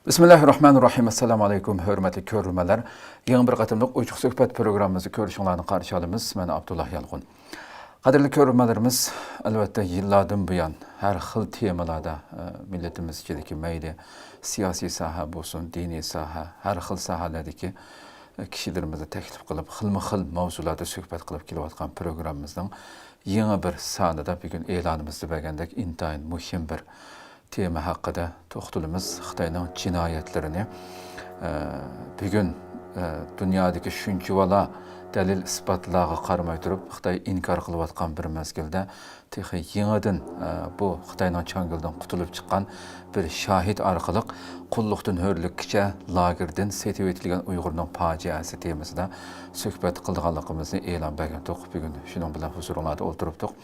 Bismillahirrahmanirrahim. Assalamu alaikum, hörmətli görürmələr. Yeni bir qatımlıq Uyçuq Söhbət proqramımızı görüşünlərini qarşı alımız. Mən Abdullah Yalğun. Qadirli görürmələrimiz, əlbəttə yıllardan bu yan hər xil temalarda millətimiz ki, meyli siyasi sahə olsun, dini sahə, hər xil sahələrdəki kişilərimizi təklif qılıb, xilmi-xil mavzularda söhbət qılıb kilovatqan proqramımızdan yeni bir sanada bir gün elanımızda bəgəndək intayın mühim bir tema haqqında toxtulumuz Xitayning cinayətlərini bugün dünyadakı şunçuvala dəlil isbatlarga qaramay turib Xitay inkar qılıb atqan bir məzgildə texi yenidən bu Xitayning çangıldan qutulub çıxan bir şahid arqalıq qulluqdan hörlükçə lagirdən setib etilgan Uyg'urning faciası temasida söhbət qıldığanlığımızı elan bəgəndik. Bugün şunun bilan huzurlarda oturubduq.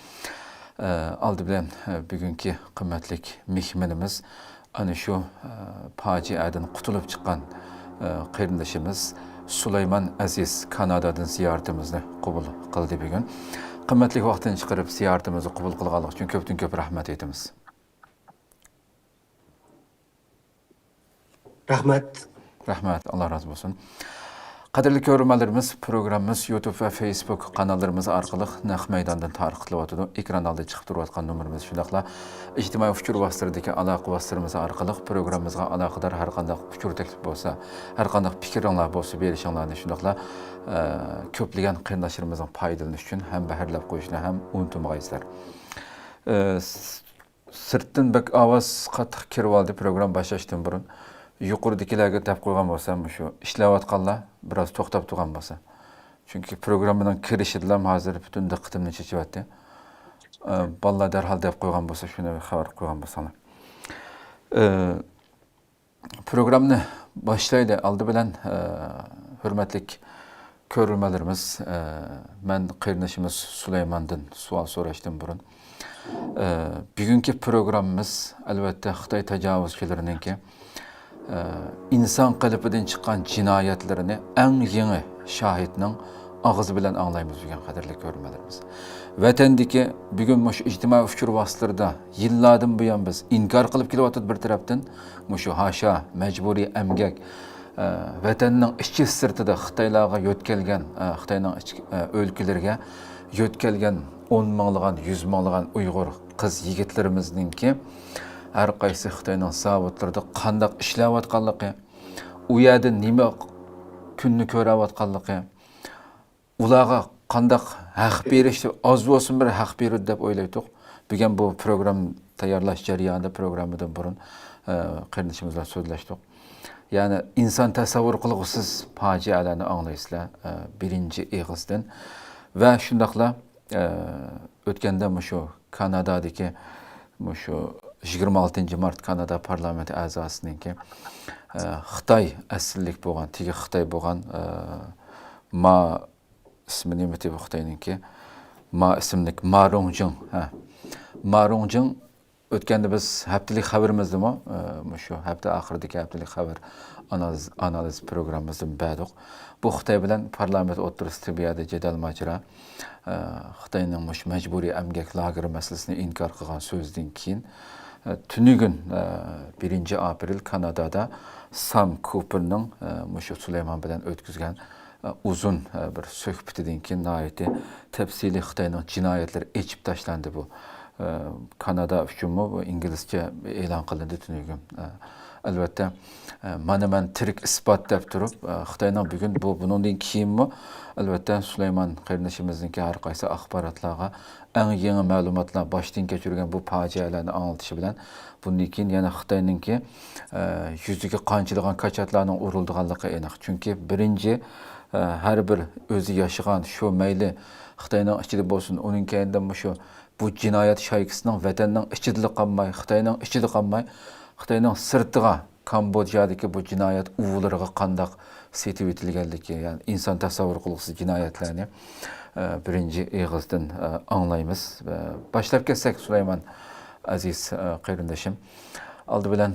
Aldı bilen bugünkü kıymetlik mihmenimiz ana şu faciadan qutulup çıkan qeyrindaşımız Süleyman Aziz Kanadadan ziyaretimizni qabul qildi bugün. Kıymetlik vaqtini chiqarib ziyaretimizni qabul qilganlik uchun ko'pdan-ko'p rahmat aytamiz. Rahmat, Allah razı olsun. Qadirli görürmələrimiz, programımız YouTube və Facebook kanallarımız arqılıq naq meydandan tarixlib atıdı. Ekran aldı çıxıb duruyatqan nömrimiz şundaqla ictimai fikir vasitələrdəki əlaqə vasitələrimiz arqılıq proqramımızға əlaqədar hər qandaq fikir təklif bolsa, hər qandaq fikirlər bolsa berişinlərni şundaqla köpləyən qeyrindaşlarımızın faydalanışı üçün həm bəhərləb qoyuşuna, həm unutmağaysızlar. Sırtdan bək avaz qatıq kirib aldı proqram başlaşdan burun. Yuqoridagilarga deb qo'ygan bo'lsam, shu ishlayotganlar biroz to'xtab turgan bo'lsa. Chunki programmaning kirishidan hozir butun diqqatimni chekyapti. Balla darhol deb qo'ygan bo'lsa, shuni xabar qo'ygan bo'lsanglar. Programni boshlaydi. Oldi bilan hurmatli ko'ruvchilarimiz, men qarindoshimiz Süleymandan savol so'rashdan burun bugungi programmamiz albatta Xitoy tajovuzchilarininki insan qalbidan chiqqan jinoyatlarini eng yeni shahidning og'izi bilan anglaymiz degan qadrli ko'rmalarimiz. Vatandagi bugun mush ijtimoiy fikr vositalarida yillardan buyon biz inkor qilib kelyapmiz bir tarafdan mushu hasha majburiy emgak vatanning ichki sirtida Xitoylarga yo'tkalgan Xitoyning o'lkalariga yo'tkalgan 10 minglagan 100 minglagan Uyg'ur qiz yigitlarimizninki her qaysi Xitoyning zavodlarida qandaq ishlayotganligi, u yerda nima kunni ko'rayotganligi, ularga qandaq haq berishni oz bo'lsin bir haq beradi deb o'ylaydik. Bugun bu program tayyorlash jarayonida programmadan burun qarindoshimiz bilan so'zlashdik. Ya'ni inson tasavvur qilg'usiz fojialarni anglaysizlar birinchi eg'izdan va shundaqla o'tganda shu Kanadadagi shu 26 mart Kanada parlamenti a'zosiniki Xitoy asillik bo'lgan, tigi Xitoy bo'lgan Ma ismi nima deb Xitoyninki Ma ismlik Ma Rongjing. Ma Rongjing o'tganda biz haftalik xabarimizdami shu hafta oxiridagi haftalik xabar analiz programmamizdan ba'd bu Xitoy bilan parlament o'tirisida buyada jadal majra Xitoyning majburiy emgak lageri masalasini inkor qilgan so'zdan keyin tünügün 1 aprel Kanada'da Sam Cooper'ның Muşu Süleyman bilen ötküzgen uzun bir söhbetinden keyin nayeti tepsili Xitoyning cinayetleri içip taşlandı bu. Kanada hükümü bu İngilizce e'lon qilindi tünügün. Albatta mana men tirik isbot deb turib Xitoyning bugun bundan keyinmi albatta Süleyman qarindoshimizningki har qaysi axborotlarga eng yangi ma'lumotlar boshdan kechirgan bu fojialarni anglatishi bilan bundan keyin yana Xitoyningki yuziga qanchalagan kachatlarning urildiganligi aniq. Chunki birinchi har bir o'zi yashagan shu mayli Xitoyning ichida bo'lsin, uning keyinda shu bu jinoyat shaykisining vatanning ichida qolmay, Xitoyning ichida qolmay, Xitoyning sirtiga Kambodjadagi bu jinoyat uvulariga qandaq setib etilganligi, yani inson tasavvur qilg'usiz jinoyatlarni birinchi ig'izdan anglaymiz. Boshlab ketsak, Sulaymon aziz qarindoshim, oldi bilan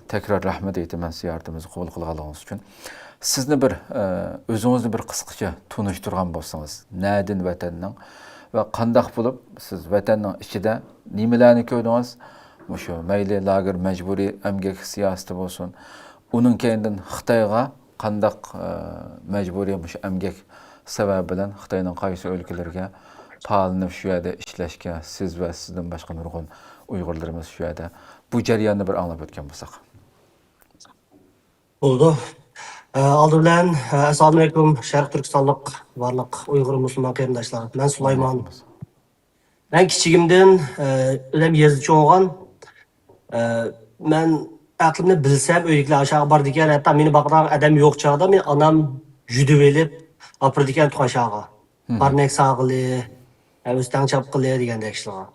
takror rahmat aytaman siz yordamimizni qabul qilganingiz uchun. Sizni bir o'zingizni bir qisqacha tunishtirgan bo'lsangiz, nadin vatanning va qandaq bo'lib siz vatanning ichida nimalarni ko'rdingiz? Shu mayli lager majburiy emgak siyosati bo'lsin, uning keyindan Xitoyga qandaq majburiy emgak sababi bilan Xitoyning qaysi o'lkalarga palinib shu yerda ishlashga siz va sizdan boshqa nurg'un Uyg'urlarimiz shu yerda bu jarayonni bir anglab o'tgan bo'lsak. Oldu. Aldı bilen Assalamu alaikum Şərq Türkistanlıq varlıq Uyğur Müslüman qarindaşlar. Ben Sulayman. Ben kiçigimden ödem yazıcı olğan. Ben aklımda bilsem öylikle aşağı bar diken, hatta meni bakıdan adam yok çağda men anam jüdü velip apır diken tuğa aşağı. Barnek sağılı, üstten çapqılı diken dekşiliğe.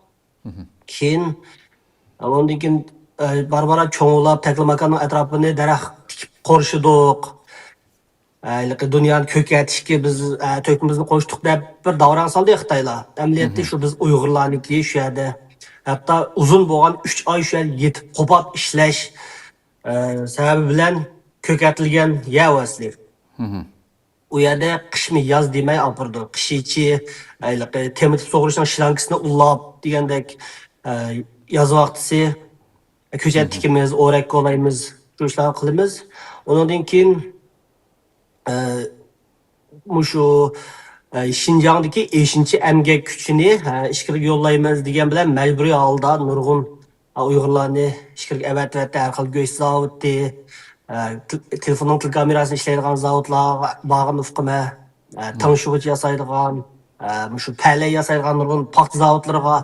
Keyin ondan keyin barbara çoğulap Tekli Makanның etrafını darax tikip qorışıdıq. Dünyanın köketişki biz tökümüzni qo'shdik deb bir davran saldı Xitoylar. Emniyetde şu biz Uyg'urlarniki şu yerda hatta uzun bo'lgan 3 oy şu yerda yetib qo'pab ishlash sababi bilan ko'katilgan yavasli. U yerda qishmi yoz demay opirdi. Qish temir sug'urishning shlankasini ullab degandek yoz vaqtisi ko'chat tikimiz, o'rak qo'laymiz, shu ishlarni qilamiz. Undan keyin şu Şinjan'daki 5-chi emgak kuchini ishga yo'llaymiz degan bilan majburiy holda nurg'un Uyg'urlarni ishga avatvatda har xil go'sht zavodi, telefonning til kamerasini ishlaydigan zavodlar, bag'in ufqima, tanishuvchi yasaydigan, shu pala yasaydigan nurg'un paxta zavodlariga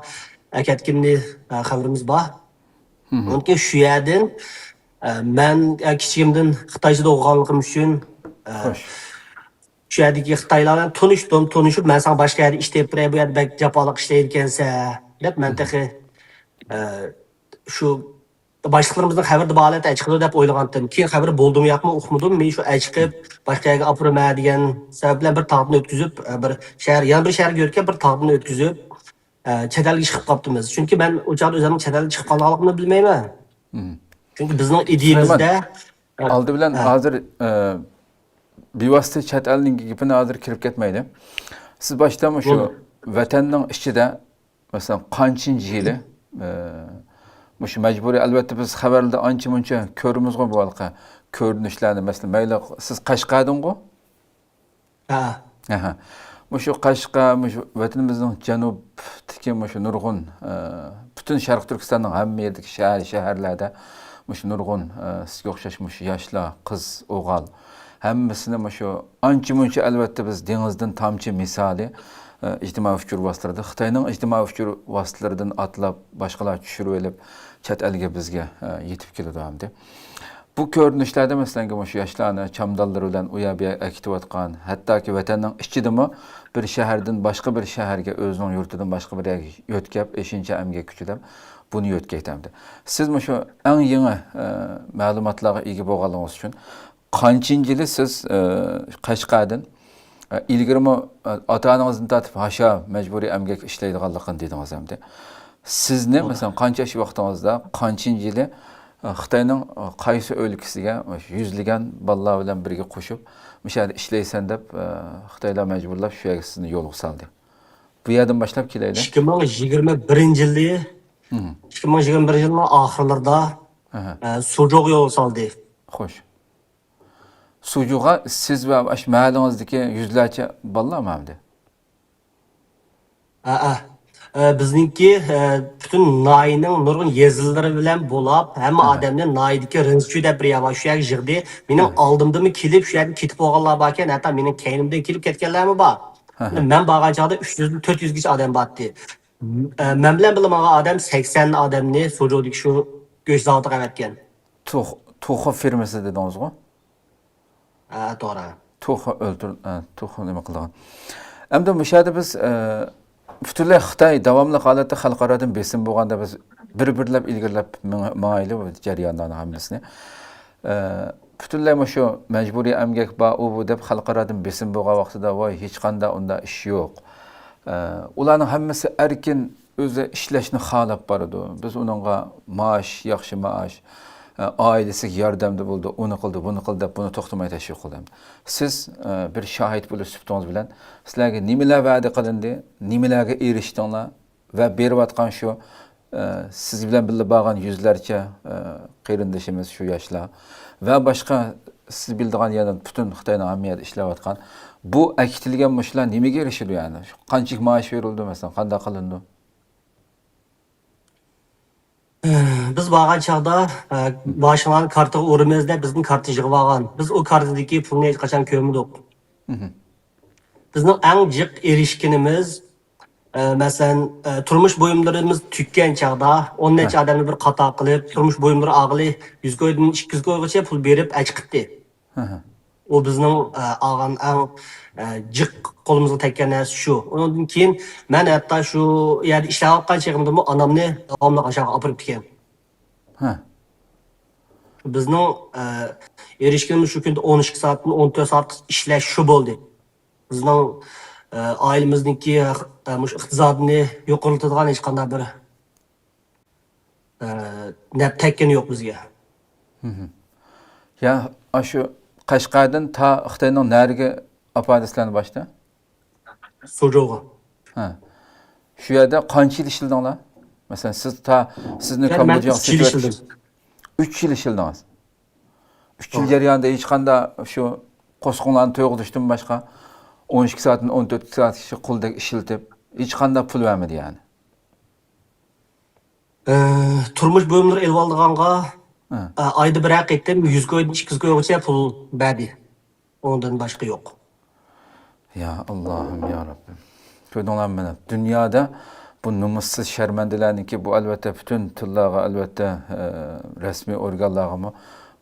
ketganini xabarimiz bor. Undan shu yerdan men kichigimdan Xitoycha o'qiganligim uchun şu yerdeki Xitoylardan tanışıp ben sana başka yerde işleyip buraya bu yerde belki Japonluk işleyirkense dep men tehi şu başlıklarımızın xabarda bağlayıp açıqlı dep oylagandım. Keyin xabar boldum yo'qmi uqmadim. Men şu açıqıp başka yerga apırma degan sabab bilan bir taqdini o'tkazib, bir shahar, yana bir shahar görken bir taqdini o'tkazib, chet-elga chiqib qolibmiz. Chunki men o'chaqda o'zimning chet-elga chiqib qolganligimni bilmayman. Chunki bizning ideyamizda oldi bilan hozir bevosita chet elning gapini hozir kirib ketmaydi. Siz boshdan shu vatanning ichida masalan qanchinchi yili shu majburiy, albatta biz xabarlarda ancha-muncha ko'rimizga bu halqa ko'rinishlarni, masalan mayli siz Qashqadinmi? Aha. Shu Qashqa, shu vatanimizning janubdagi shu nurg'un butun Sharq Turkistonning hamma yerdagi shaharlarda shu nurg'un sizga o'xshash shu yoshlar, qiz, o'g'il hammasini shu ancha-muncha albatta biz dengizdan tomchi misoli ijtimoiy fikr vositalarida Xitoyning ijtimoiy fikr vositalaridan atlab boshqalar tushirib olib chet elga bizga yetib keladi hamda. Bu ko'rinishlarda masalan shu yoshlarni chamdallar bilan u yoqqa akitayotgan, hattoki vatanning ichidami bir shahardan boshqa bir shaharga o'zining yurtidan boshqa bir yerga yo'tkab 5-chi emgak kuchida buni yo'tkaytamdi. Siz shu eng yangi ma'lumotlarga ega bo'lganingiz uchun qanchinchi yili siz Qashqadan ilgirmi ota-onangizdan tortib hasha majburiy emgak ishlaydiganligini dedingiz hamda. Sizni masalan qancha yosh vaqtingizda qanchinchi yili Xitoyning qaysi o'lkasiga yuzlagan bolalar bilan birga qo'shib, o'sha yerda ishlaysan deb Xitoylar majburlab shu yerga sizni yo'lga soldi. Bu yerdan boshlab kelaydi. 2021-yili 2021-yilning oxirlarida Sujuq yo'l soldi. Xo'sh. Sujuqqa siz va mahallangizdagi yuzlarcha bolalar hamda? Bizningki bütün nayning nurg'un yezilari bilan bo'lib, hamma odamni naydagi rinzchi deb bir yo'q shu yerga yig'di. Mening oldimdami kelib shu yerga ketib olganlar bor ekan, hatto mening keynimdan kelib ketganlarmi bor. Men borgan chog'da 300-400 gacha odam bordi. Men bilan bilmagan odam 80 odamni Sujuqdagi shu go'sht zavodiga qavatgan. To'xo firmasi dedingizmi? To'g'ri. To'xo nima qilgan? Endi bu yerda biz butunlay Xitoy davomli holatda xalqarodan besim bo'lganda biz bir-birlab ilgirlab ma'ayli jarayonlarni hammasini butunlay shu majburiy emgak ba u bu deb xalqaradan besim bo'lgan vaqtida voy hech qanday unda ish yo'q. Ularning hammasi erkin o'zi ishlashni xohlab boradi. Biz uningga maosh, yaxshi maosh, ailesiga yordamda bo'ldi, uni qildi, buni qildi deb buni to'xtamay tashviq qildim. Siz bir shohid bo'lib sifatingiz bilan sizlarga nimalar va'da qilindi, nimalarga erishdinglar va berayotgan shu siz bilan birga bo'lgan yuzlarcha qarindishimiz shu yoshlar va boshqa siz bildigan yana butun Xitoyning ahamiyat ishlayotgan bu akitilgan mushlar nimaga erishildi yani? Qanchalik maosh berildi masalan, qanday qilindi? Biz borgan chaqda boshlangan kartaga o'rimizda bizning karta yig'ib olgan. Biz o kartadagi pulni hech qachon ko'rmadik. Bizning eng jiq erishganimiz masalan turmush buyumlarimiz tükkan chaqda 10 necha odamni bir qator qilib turmush buyumlari og'li 100 qo'ydan 200 qo'ygacha pul berib chiqibdi. O bizning olgan eng jiq qo'limizga tekkan narsa shu. Undan keyin men hatto shu yerda ishlayotgan chaqimda onamni davomli aşağı olib ketgan. Bizning erishganimiz shu kunda 12 soatdan 14 soat ishlash shu bo'ldi. Bizning oilamizningki iqtisodni yo'qotadigan hech qanday bir naf tekkani yo'q bizga. Ya shu Qashqardan ta Xitoyning nariga apadislarni boshda? So'jo'ga. Shu yerda qancha yil ishladinglar? Masalan sizni Kambojaga 3 yil ishladingiz. 3 yil jarayonida hech qanday shu qo'sqinlarni to'yg'izishdan boshqa 12 soatdan 14 soat qo'ldagi ishlatib hech qanday pul vermedi yani. Turmush buyumlari elib olganға ayda bir ettim 100 qo'ydan 200 qo'ygacha pul berdi. Ondan boshqa yo'q. Ya Allohim ya Rabbim. Ko'rdinglarmi mana dunyoda bu numussiz sharmandalarniki bu albatta butun tillarga albatta rasmiy organlarga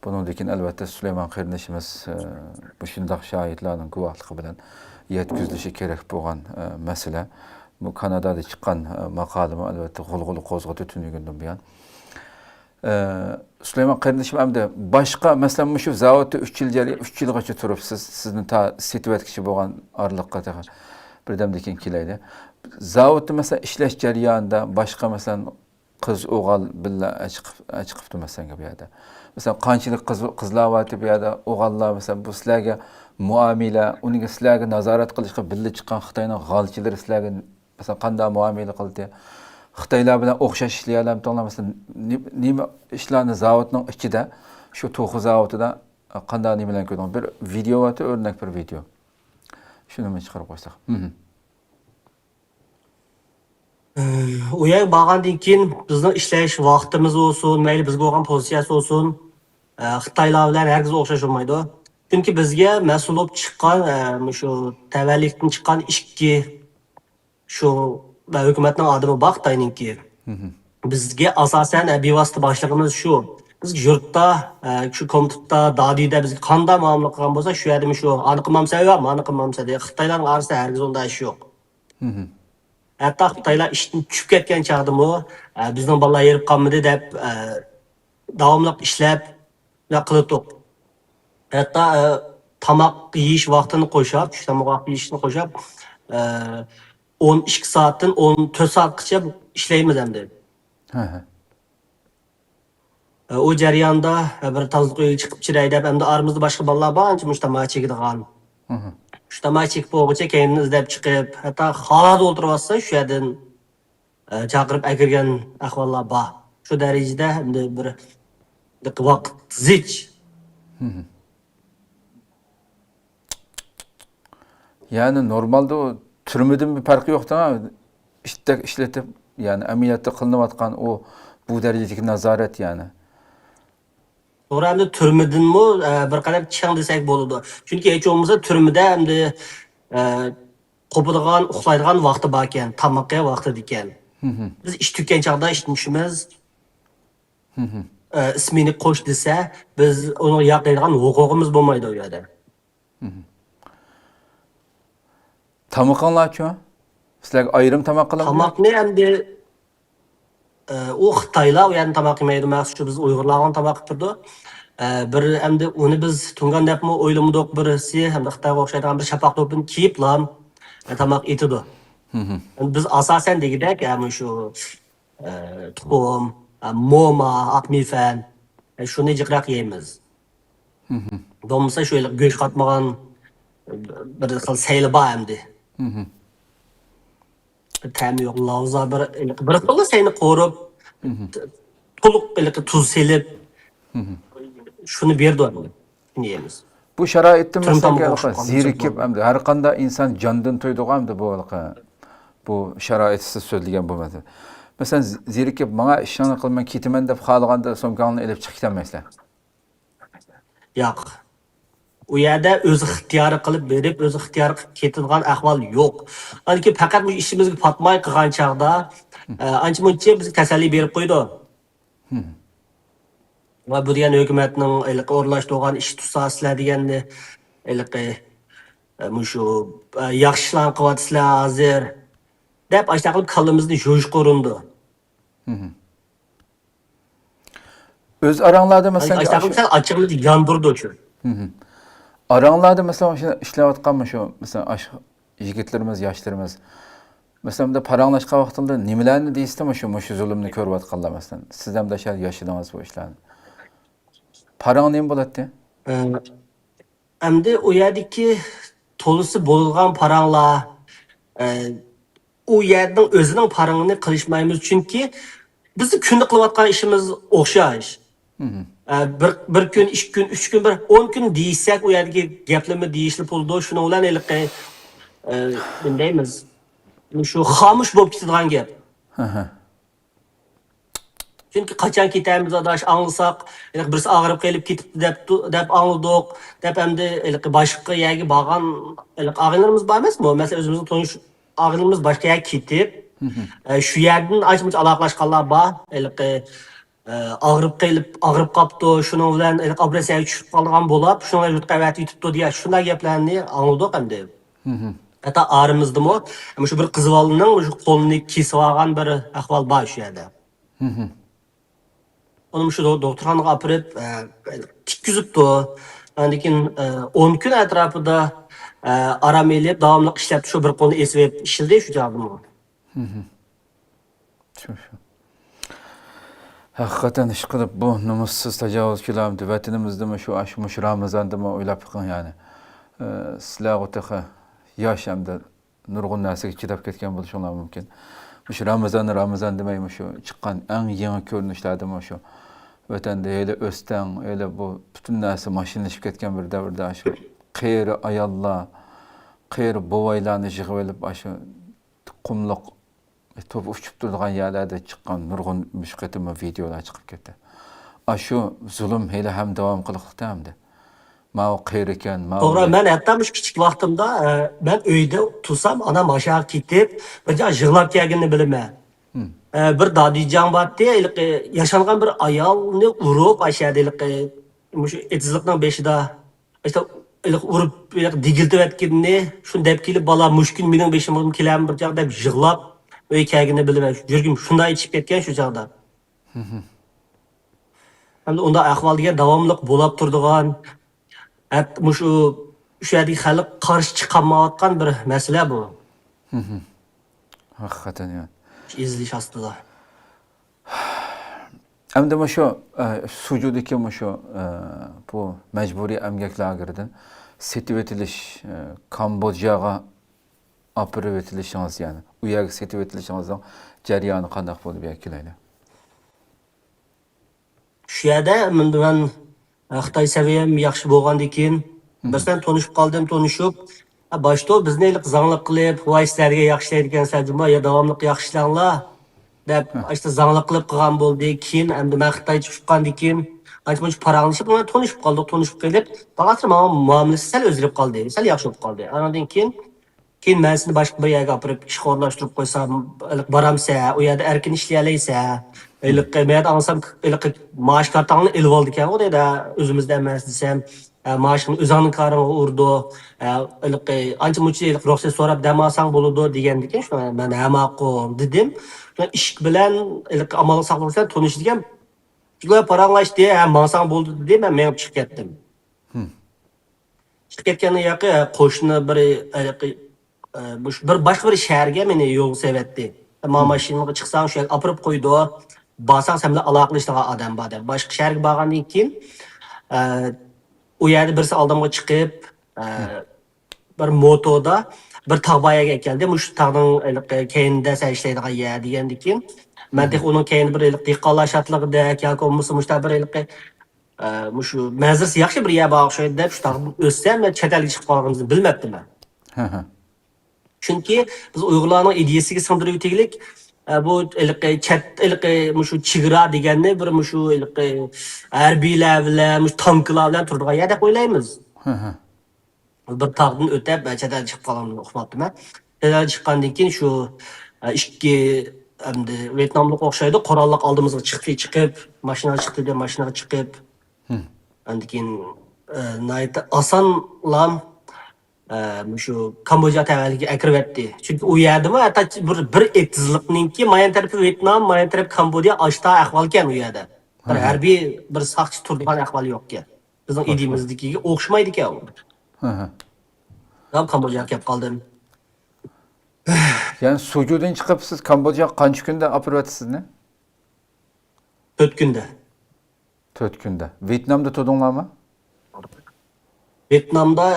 buningdan albatta Sulaymon qarindoshimiz bu shundoq shohidlarning guvohligi bilan yetkazilishi kerak bo'lgan masala. Bu Kanadada chiqqan maqolami albatta g'ulg'ul qo'zg'atdi tunnigundan buyon. Sulaymon qarindoshim hamda boshqa masalan shu zavodda 3 yilgacha turibsiz. Sizni ta setvatkichi bo'lgan orliqqa birdamdan keyin kelaydi. Zavodda masalan ishlash jarayonida boshqa masalan qiz o'g'il billa chiqibdi masalan bu yerda. Masalan qanchalik qizlar bor bu yerda o'g'illar masalan bu sizlarga muomala, uninga sizlarga nazorat qilishga billa chiqqan Xitoyning g'alchilari sizlarga masalan qanday muomala qildi? Xitoylar bilan o'xshash ishlayapti masalan nima ishlarni zavodning ichida shu to'xu zavodida qanday nimalar ko'rding? Bir video va o'rnak bir video. Shuni chiqarib qo'ysak. U yer borgandan keyin bizning ishlash vaqtimiz bo'lsin, mayli bizga bo'lgan pozitsiyasi bo'lsin, Xitoylar bilan hargiz o'xshash olmaydi. Chunki bizga mas'ul bo'lib chiqqan shu tavallikdan chiqqan ishki shu hukumatning odami bor Xitoyninki. Bizga asosan bevosita boshlig'imiz shu. Biz yurtda shu komitetda dadida bizga qanday muomala qilgan bo'lsa, shu yerda shu ani qilmamsa va mani qilmamsa deb Xitoylarning orasida hargiz unday ish yo'q. Hatta Xitoylar ishdan tushib ketgan chaqdimi, bizning bolalar yerib qolmadi deb davomli ishlab qilib hatta tamoq yeyish vaqtini qo'shib, tush tamoq yeyishni qo'shib 12 soatdan 14 soatgacha ishlaymiz endi. O jarayonda bir tozliq uyga chiqib chiray deb endi aramizda boshqa bolalar bor, ancha mujtama chekadigan. Mujtama chekib bo'lguncha keyin izlab chiqib, hatto xalada o'tirib olsa, shu yerdan chaqirib akirgan ahvollar bor. Shu darajada endi bir vaqt zich. Yani normalde o türmeden bir farkı yok ama işletip yani ameliyatda qilinayotgan o bu derecedeki nazaret yani. To'g'ri, endi turmidinmi bir qadar chang desak bo'ladi. Chunki hech bo'lmasa turmida endi qo'padigan, uxlaydigan vaqti bor ekan, tamoqqa vaqti ekan. Biz ish tutgan chaqda ishimiz ismini qo'sh desa, biz uni yoqlaydigan huquqimiz bo'lmaydi u yerda. Tamoqlar-chi? Sizlarga ayrim tamoq qilinadi? Tamoqni endi u Xitoylar u yerni tamoq yemaydi, maqsad shu biz Uyg'urlarning tamoq qilib turdi. bir endi uni biz tungan debmi o'ylamadik birisi hamda Xitoyga o'xshaydigan bir shapaq to'pini kiyiblam tamoq etidi. Biz asosan degidek shu tuxum, mo'ma, aqmifan shuni jiqraq yeymiz. Bo'lmasa shu go'sht qatmagan bir xil sayli bor endi. Ta'mi yo'q, lavza bir xil sayni qo'rib, to'liq tuz selib shuni berdi endi. Shuni yeymiz. Bu sharoitda Turmutamga masalan o'xshab qoldi, zerikib chunki hamda har qanday inson jondan to'ydigan hamda bu sharoitsiz so'zlagan bo'lmadi. Masalan zerikib menga ishni qilmay ketaman deb xohlaganda so'mkangni ilib chiqib ketmaysizlar. Yo'q. U yerda o'zi ixtiyori qilib berib, o'zi ixtiyori qilib ketadigan ahvol yo'q. Balki faqat bu ishimizga patmay qilgan chaqda ancha-muncha bizga tasalli berib qo'ydi. Va bu degan hukumatning o'rlashtirgan ish tutsa sizlar deganni shu yaxshi ishlarni qilyapsizlar hozir deb ashta qilib kallamizni yo'yish qo'rindi. O'z aranglarda masalan Ashta qilib sal achchiqni yondirdi shu. aranglarda masalan o'sha ishlayotganmi shu masalan yigitlarimiz, yoshlarimiz masalan da paranglashgan vaqtida nimalarni deysizmi shu zulmni ko'rayotganlar masalan siz ham da yoshidingiz bu ishlarni. Parang nima bo'ladi? Endi u yerdagi to'lisi bo'lgan paranglar u yerning o'zining parangini qilishmaymiz chunki bizni kunda qilayotgan ishimiz o'xshash. Bir kun, 2 kun, 3 kun, 10 kun deysak u yerdagi gaplarni deyishli puldi shuni bilan deymiz. Shu xomush bo'lib ketadigan gap. Çünkü qachon ketamiz adash anglasak, birisi og'rib kelib ketibdi deb angladik, deb endi boshqa yerga borgan og'inlarimiz bor emasmi? Masalan o'zimizning tonish og'inlarimiz boshqa yerga ketib, shu yerdan ancha-muncha aloqalashganlar bor. Og'rib qolibdi, shuning bilan operatsiyaga tushib qolgan bo'lib, shunga yutqavat yutibdi deya shunday gaplarni angladik endi. Hatta orimizdami, shu bir qizvolning shu qo'lini kesib olgan bir ahvol bor shu yerda. Onu şu doktorxonaga apirib tikkizibdi. Lekin 10 kun atrofida aram elib, davomli ishlab shu bir qo'lni esib ishildi shu joyda. Shu. Haqiqatan ish qilib bu numussiz tajovuzchilarni vatanimizdami shu Ramazondami o'ylab qo'ying yani. Sizlar o'taqa yosh hamda nurg'un narsaga chidab ketgan bo'lishinglar mumkin. Shu Ramazon demaymi shu chiqqan eng yangi ko'rinishlardami shu vatanda öyle o'stan, öyle bu bütün narsa mashinalashib ketgan bir davrda shu qeyri ayollar, qeyri bovaylarni yig'ib olib shu qumliq to'p uchib turgan yerlarda chiqqan nurg'un mushqatma videolar chiqib ketdi. Shu zulm hali ham davom qilmoqda hamda. Ma'u qeyri ekan, To'g'ri, men hatto kichik vaqtimda men uyda tursam, ana mashaq ketib, bir yig'lab kelganini bilaman. Bir dadijan vardı, yaşangan bir ayolni urib, aşağıda shu etizlikning beshida urib digiltib etganini, shuni deb kelib bola mushkul mening beshimga kelam bir joqda yig'lab uy kelganini bilaman. Yurgim shunday ichib ketgan shu joqda. Hamda unda ahvolga davomli bo'lib turadigan, shu yerdagi xalq qarshi chiqamayotgan bir masala bu. Haqiqatan yani. İzlish ostida. Hamda shu sujudiki shu bu majburiy emgak lageridan setib etilish Kambodjaga opirib etilishingiz yani. U yerga setib etilishingizning jarayoni qanday bo'lib yakunlanadi? Shu yerda men Xitoy saviyam yaxshi bo'lgandan keyin bizdan tanishib qoldim, boshda bizni zanglik qilib, voislarga yaxshilaydigan sajma ya davomli yaxshilanglar deb işte zanglik qilib qilgan bo'ldi. Keyin endi men Xitoyga chiqqandan keyin ancha-muncha paranglashib, bilan tanishib qolib, faqat muomalasi sal o'zgarib qoldi, sal yaxshi bo'lib qoldi. Anadan keyin men seni boshqa bir yerga olib ish o'rnashtirib qo'ysam, boramsa, u yerda erkin ishlay olaysa, men ansam maash kartangni ilib oldi ekan, o deydi, o'zimizda emas desam, maaşını özünün karını urdu, anca-muncha ruxsat so'rab dam olsang bo'ladi degandikan, shuni men ham ma'qul dedim. Ish bilan amal saqlash bilan tanishgan Şular paranlaştı, mansang bo'ldi dedi, men menib chiqib ketdim. Chiqib ketgandan yoqi qo'shni bir bir boshqa bir shaharga meni yo'l sevatdi. Mashinaga chiqsang shu yerga olib qo'ydi. Borsang sen bilan aloqalashadigan odam bor deb. Boshqa shaharga borgandan keyin u yerda birisi oldimga chiqib bir motoda bir tog'bayaga keldi. Shu tog'ning keyinda sen ishlaydigan yer degandan keyin men uning keyin bir dehqonlar shatligida yoki bo'lmasa mushta bir shu manzarasi yaxshi bir yer bor o'xshaydi deb shu tog'dan o'ssam men chet elga chiqib qolganimizni bilmabdiman. Chunki biz Uyg'urlarning ideyasiga singdirib o'taylik, bu chet shu chegara deganni bir shu harbiylar bilan, tanklar bilan turadigan yer deb o'ylaymiz. Bir tog'dan o'tib chet elga chiqib qolganimni uqmabdiman. Chet elga chiqqandan keyin shu ikki endi Vyetnamlik o'xshaydi, qurolliq oldimizga chiqib, mashinaga chiqdi, mashinaga chiqib keyin osonlam shu Kamboja tavalliga akiribdi. Chunki u yerda bir etizlikninki mayan tarafi Vyetnam, mayan tarafi Kamboja oshta ahvol ekan u yerda. Bir harbiy bir saqchi turadigan ahvol yo'q ekan. Bizning idimiznikiga o'xshamaydi ekan u. Kambojaga kelib qoldim. Yani Suju'dan çıkıp siz Kamboçya kaç günde apırvatsınız? 4 günde. 4 günde. Vietnam'da tudunlar mı? Vietnam'da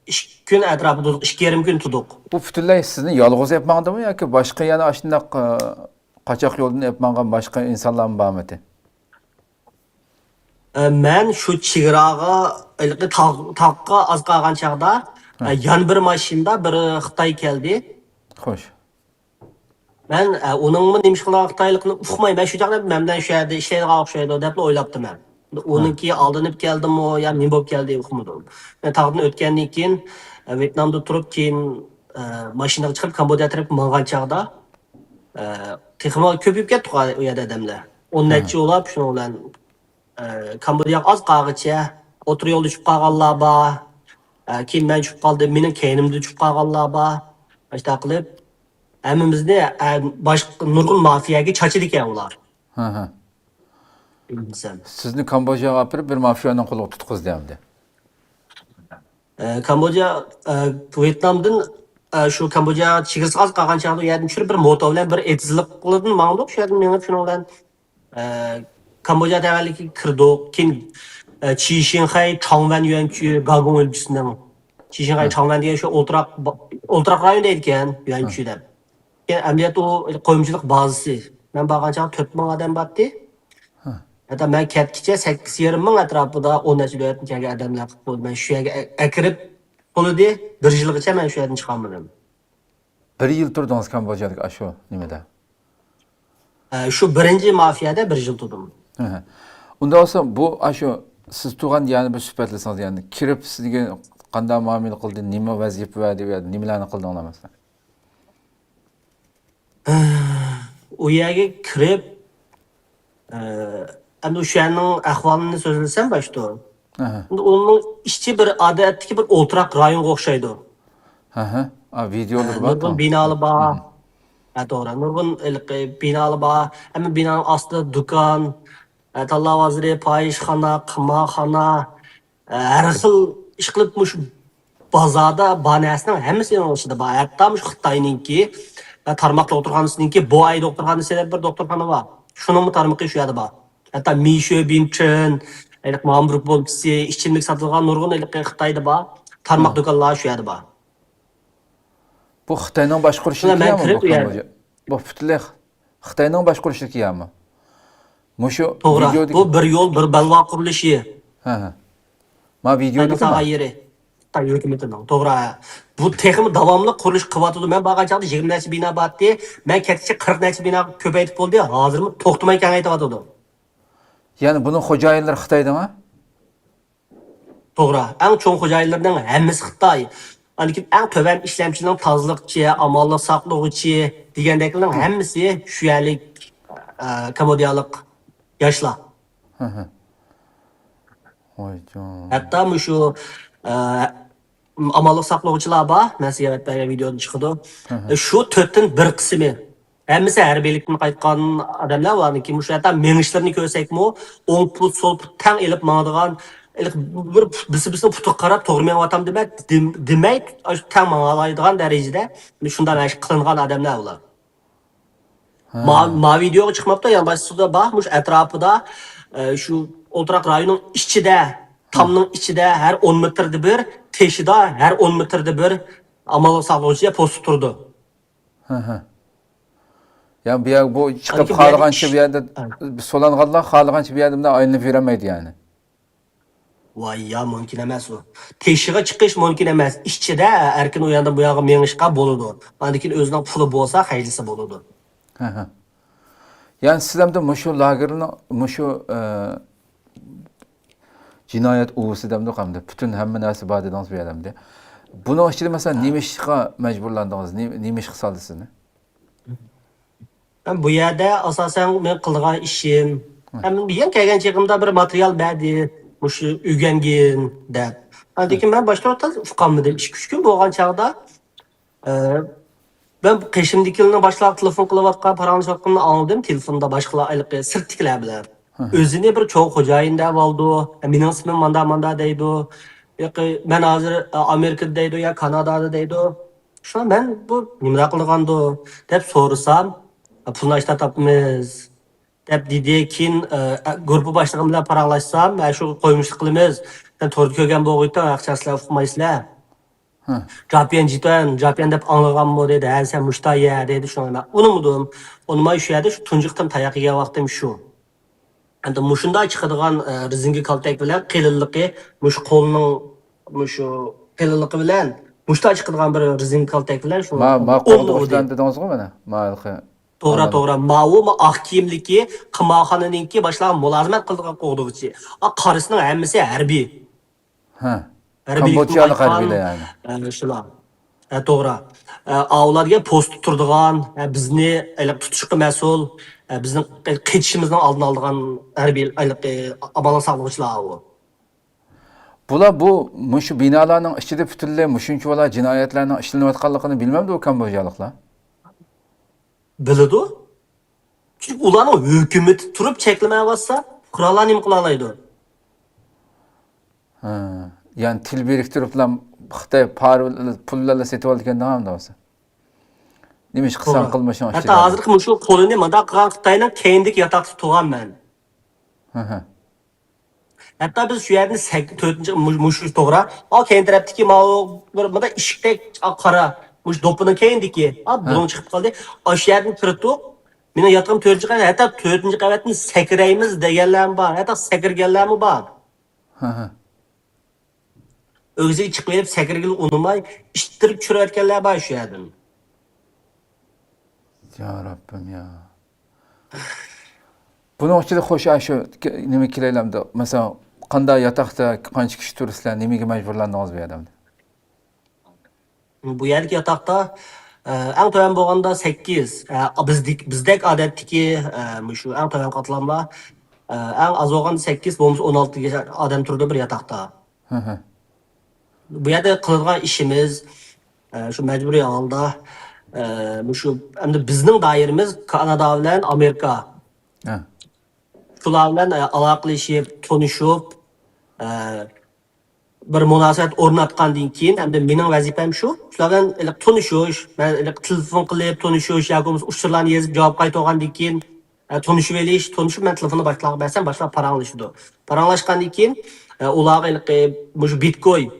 2 gün etrafı tuttuk, 2,5 gün tuttuk. Bu bütünlüğü sizin yalğız yapmağında mı ya ki başka yani aslında kaçak yoldan yapmağın başka insanların bağımeti? Ben şu çigirağa, taqqa az qalğan çağda yan bir maşında bir Xitay geldi. Hoş. Ben onun nima qilgan Xitoylikni uqmayman. Ben shu joqda mendan shu yerda ishlaydigan o'xshaydi deb o'ylabdim men. Uniki aldanib keldimi yo nima bo'lib keldi uqmadim. Men tog'dan o'tgandan keyin Vyetnamda turib keyin mashinaga chiqib Kamboja taraf mang'an chog'da texmo ko'payib ketdi u yerda odamlar. 10 necha yo'lab shuning bilan Kambojaga oz qolgacha o'tir yo'lda tushib qolganlar bor. Keyin men tushib qoldim, mening keynimda tushib qolganlar bor. Başta qilib hammamizni boshqa nurg'un mafiyaga chachidi ekan ular. Sizni Kambojaga apirib bir mafiyaning qo'liga tutqizdi. Kamboja Vyetnamdan shu Kamboja chegarasi oz qolgan chog'da u yerdan tushirib bir moto bilan bir etizlik qildim. Ma'lum shu yerdan men shuning bilan Kamboja tavalliga kirdik. Keyin Chi Shinhay Changwan yuanchi Gagong o'lkasidan Chi Shinhay Changwan degan shu o'ltiraq rayonda ekan yuanchi deb. Keyin amaliyot u qo'yimchilik bazasi. Men borgan chog'da 4000 odam bordi. Hatta men ketkicha 8,5 ming atrofida 10 necha davlatdan kelgan odamlar bo'ldi. Men shu yerga akirib bo'ldi. 1 yilgacha men shu yerdan chiqolmadim. 1 yil turdingiz Kambojada shu nimada? Shu birinchi mafiyada 1 yil turdim. Unda olsa bu shu siz turgan yani bir suhbatlasangiz yani kirib sizga qanday muomala qildi, nima vazifa va deb nimalarni qildingiz masalan? U yerga kirib endi o'sha yerning ahvolini so'zlasam boshda. Uning ichki bir odatdagi bir o'ltiraq rayonga o'xshaydi. Videolar bor. Nurg'un binolar bor. To'g'ri, nurg'un binolar bor. Hamma binoning ostida do'kon, talla vaziri, fohishxona, qimoqxona, har xil ish qilib shu bozorda banasining hammasining o'shida bor. Hatto shu Xitoyninki tarmoq doktorxonasiniki Boay doktorxonasi deb bir doktorxona bor. Shuning tarmoqi shu yerda bor. Hatto Misho Binchen, Mambruk bo'lkisi, ichimlik sotilgan nurg'un Xitoyda bor. Tarmoq do'konlar shu yerda bor. Bu Xitoyning boshqarishligi bu butunlay Xitoyning boshqarishligi Mushu videodagi bu bir yo'l, bir balvo qurilishi. Ma videodagi yeri. To'g'ri. Bu texnik davomli qurilish qilyapti. Men borgan chog'da 20 necha bino bordi. Men ketgacha 40 necha bino ko'payib bo'ldi. Hozirmi to'xtamay kengaytiryapti. Ya'ni buni xo'jayinlar Xitoydami? To'g'ri. Eng cho'ng xo'jayinlarning hammasi Xitoy. Lekin eng to'van ishlamchining tozliqchi, amonlik saqlovchi degandeklarning hammasi shu yerlik Kambodjalik yoshlar. Hatto shu amonlik saqlovchilar bor. Nasihat bergan videoda chiqdi. Shu 4dan bir qismi Hammasi harbiylikdan qaytgan odamlar ularniki shu yerda mengishlarni ko'rsakmi, o'ng put, so'l put tang elib mangadigan bir bizni putiga qarab to'g'ri menyotam demay, tang mangalaydigan darajada shunday mashq qilingan odamlar ular. Ma videoga chiqmabdi, yani boshida bor, atrofida shu o'ltiraq rayonning ichida, tamning ichida har 10 metrda bir, teshida har 10 metrda bir amal saqlovchi post turdi. Yani bir yer bu çıkıp Halbuki xalığancha bir yerde Evet. solanğanlar xalığancha bir yerde aylanıp yüremeydi yani. Vay ya mümkün emas u. Teshiga chiqish mumkin emas. Ichida erkin u yoqdan bu yoqqa mengishqa bo'ladi. Lekin o'zining puli bo'lsa, haydasa bo'ladi. Yani sizlemde muşu lagerini, muşu cinayet uğusu demdi qamdı. Bütün hemme nasi badedans bir adamdı. Bunun içinde mesela nimişqa mecburlandınız, nimiş kısaldı sizni? Bu yerda asosan men qilgan ishim, men bilan kelgan chig'imda bir material berdi, shu o'rgangin deb. Lekin men boshqa uqamdim. 2-3 kun bo'lgan chog'da ben qishimdikilni boshlab telefon qilayotgan, paranglashayotganini angladim. Telefonda boshqalar sirtliklar bilan. O'zini bir cho'ng xo'jayin deb oldi. Mening ismim manda deydi. Yoki men hozir Amerikada deydi yo Kanadada deydi. Şu men bu nima qilgandi deb so'rasam, pulni ishda topamiz deb dedi. Keyin guruh boshlig'i bilan paranglashsam, shu qo'yimishlik qilamiz. Sen to'g'ri ko'rgan bo'g'iydan aqchasizlar uqmaysizlar. Japian deb anglaganmi dedi. Ha sen mushtaya dedi shuni. Unumdim. Unumay shu yerda shu tunjiqdan tayoq yegan vaqtim shu. Endi mushunda chiqadigan rizingi kaltak bilan qilinligi, mush qo'lning mushu qilinligi bilan mushta chiqadigan bir rizingi kaltak bilan shu. Ma qo'ldan dedingiz-ku mana. Ma'lqi. To'g'ri. Ma'u oq kiyimliki qimoxonaninki boshlab mulozimat qildigan qo'g'dug'ichi. Qarisining hammasi harbiy. Kambodjalik harbiylar yani. Shular. To'g'ri. Avlarga post turdigan, bizni tutishga mas'ul, bizning qechishimizning oldini oladigan harbiy amal saqlovchilar u. Bular bu muşu binalarning ichida butunlay mushunchalar jinoyatlarning ishlanayotganligini bilmamdi u kambodjaliklar. Biladi. Chunki ularning hukumati turib cheklamay olsa, qurollar nima qila oladi? Yani til biriktirip lan Xitay pullarla setip olgandan ham da olsa. Nimish qilsam qilmashim ochdi. Hatta hozir shu qo'lini manda qilgan Xitoyning keyindik yotoqda turganman. Hatta biz shu yerni 4-mush to'g'ri. Keyin tarafdagi bir manda eshikdek qora mush do'pini keyindiki, bulon chiqib qoldi. Shu yerni kirib meni yotgan 4-qavat, hatta 4-qavatni sakraymiz deganlar bor. Hatta sakrganlarmi bor. O'ziga chiqib berib sakragil unumay ishtirib tushirayotganlar bor shu yerdan. Ya Rabbim ya. Bunun ichida xo'sh shu nima kelaylamdi? Masalan, qanday yotoqda qancha kishi turistlar nimaga majburlandingiz bu yerda? Bu yerdagi yotoqda eng to'g'ri bo'lganda 8, bizdek odatdagi shu eng to'g'ri qatlamlar eng az bo'lganda 8 bo'lmasa 16 ga odam turdi bir yotoqda. Bu yerda qiladigan ishimiz shu majburiy holda shu endi bizning doiramiz Kanada bilan Amerika. Shular bilan aloqalashib, tanishib, bir munosabat o'rnatgandan keyin endi mening vazifam shu. Shular bilan tanishish, men telefon qilib tanishish yoki uchurlarni yozib javob qaytargandan keyin tanishib men telefonni boshlab paranglashdi. Paranglashgandan keyin ularga shu Bitcoin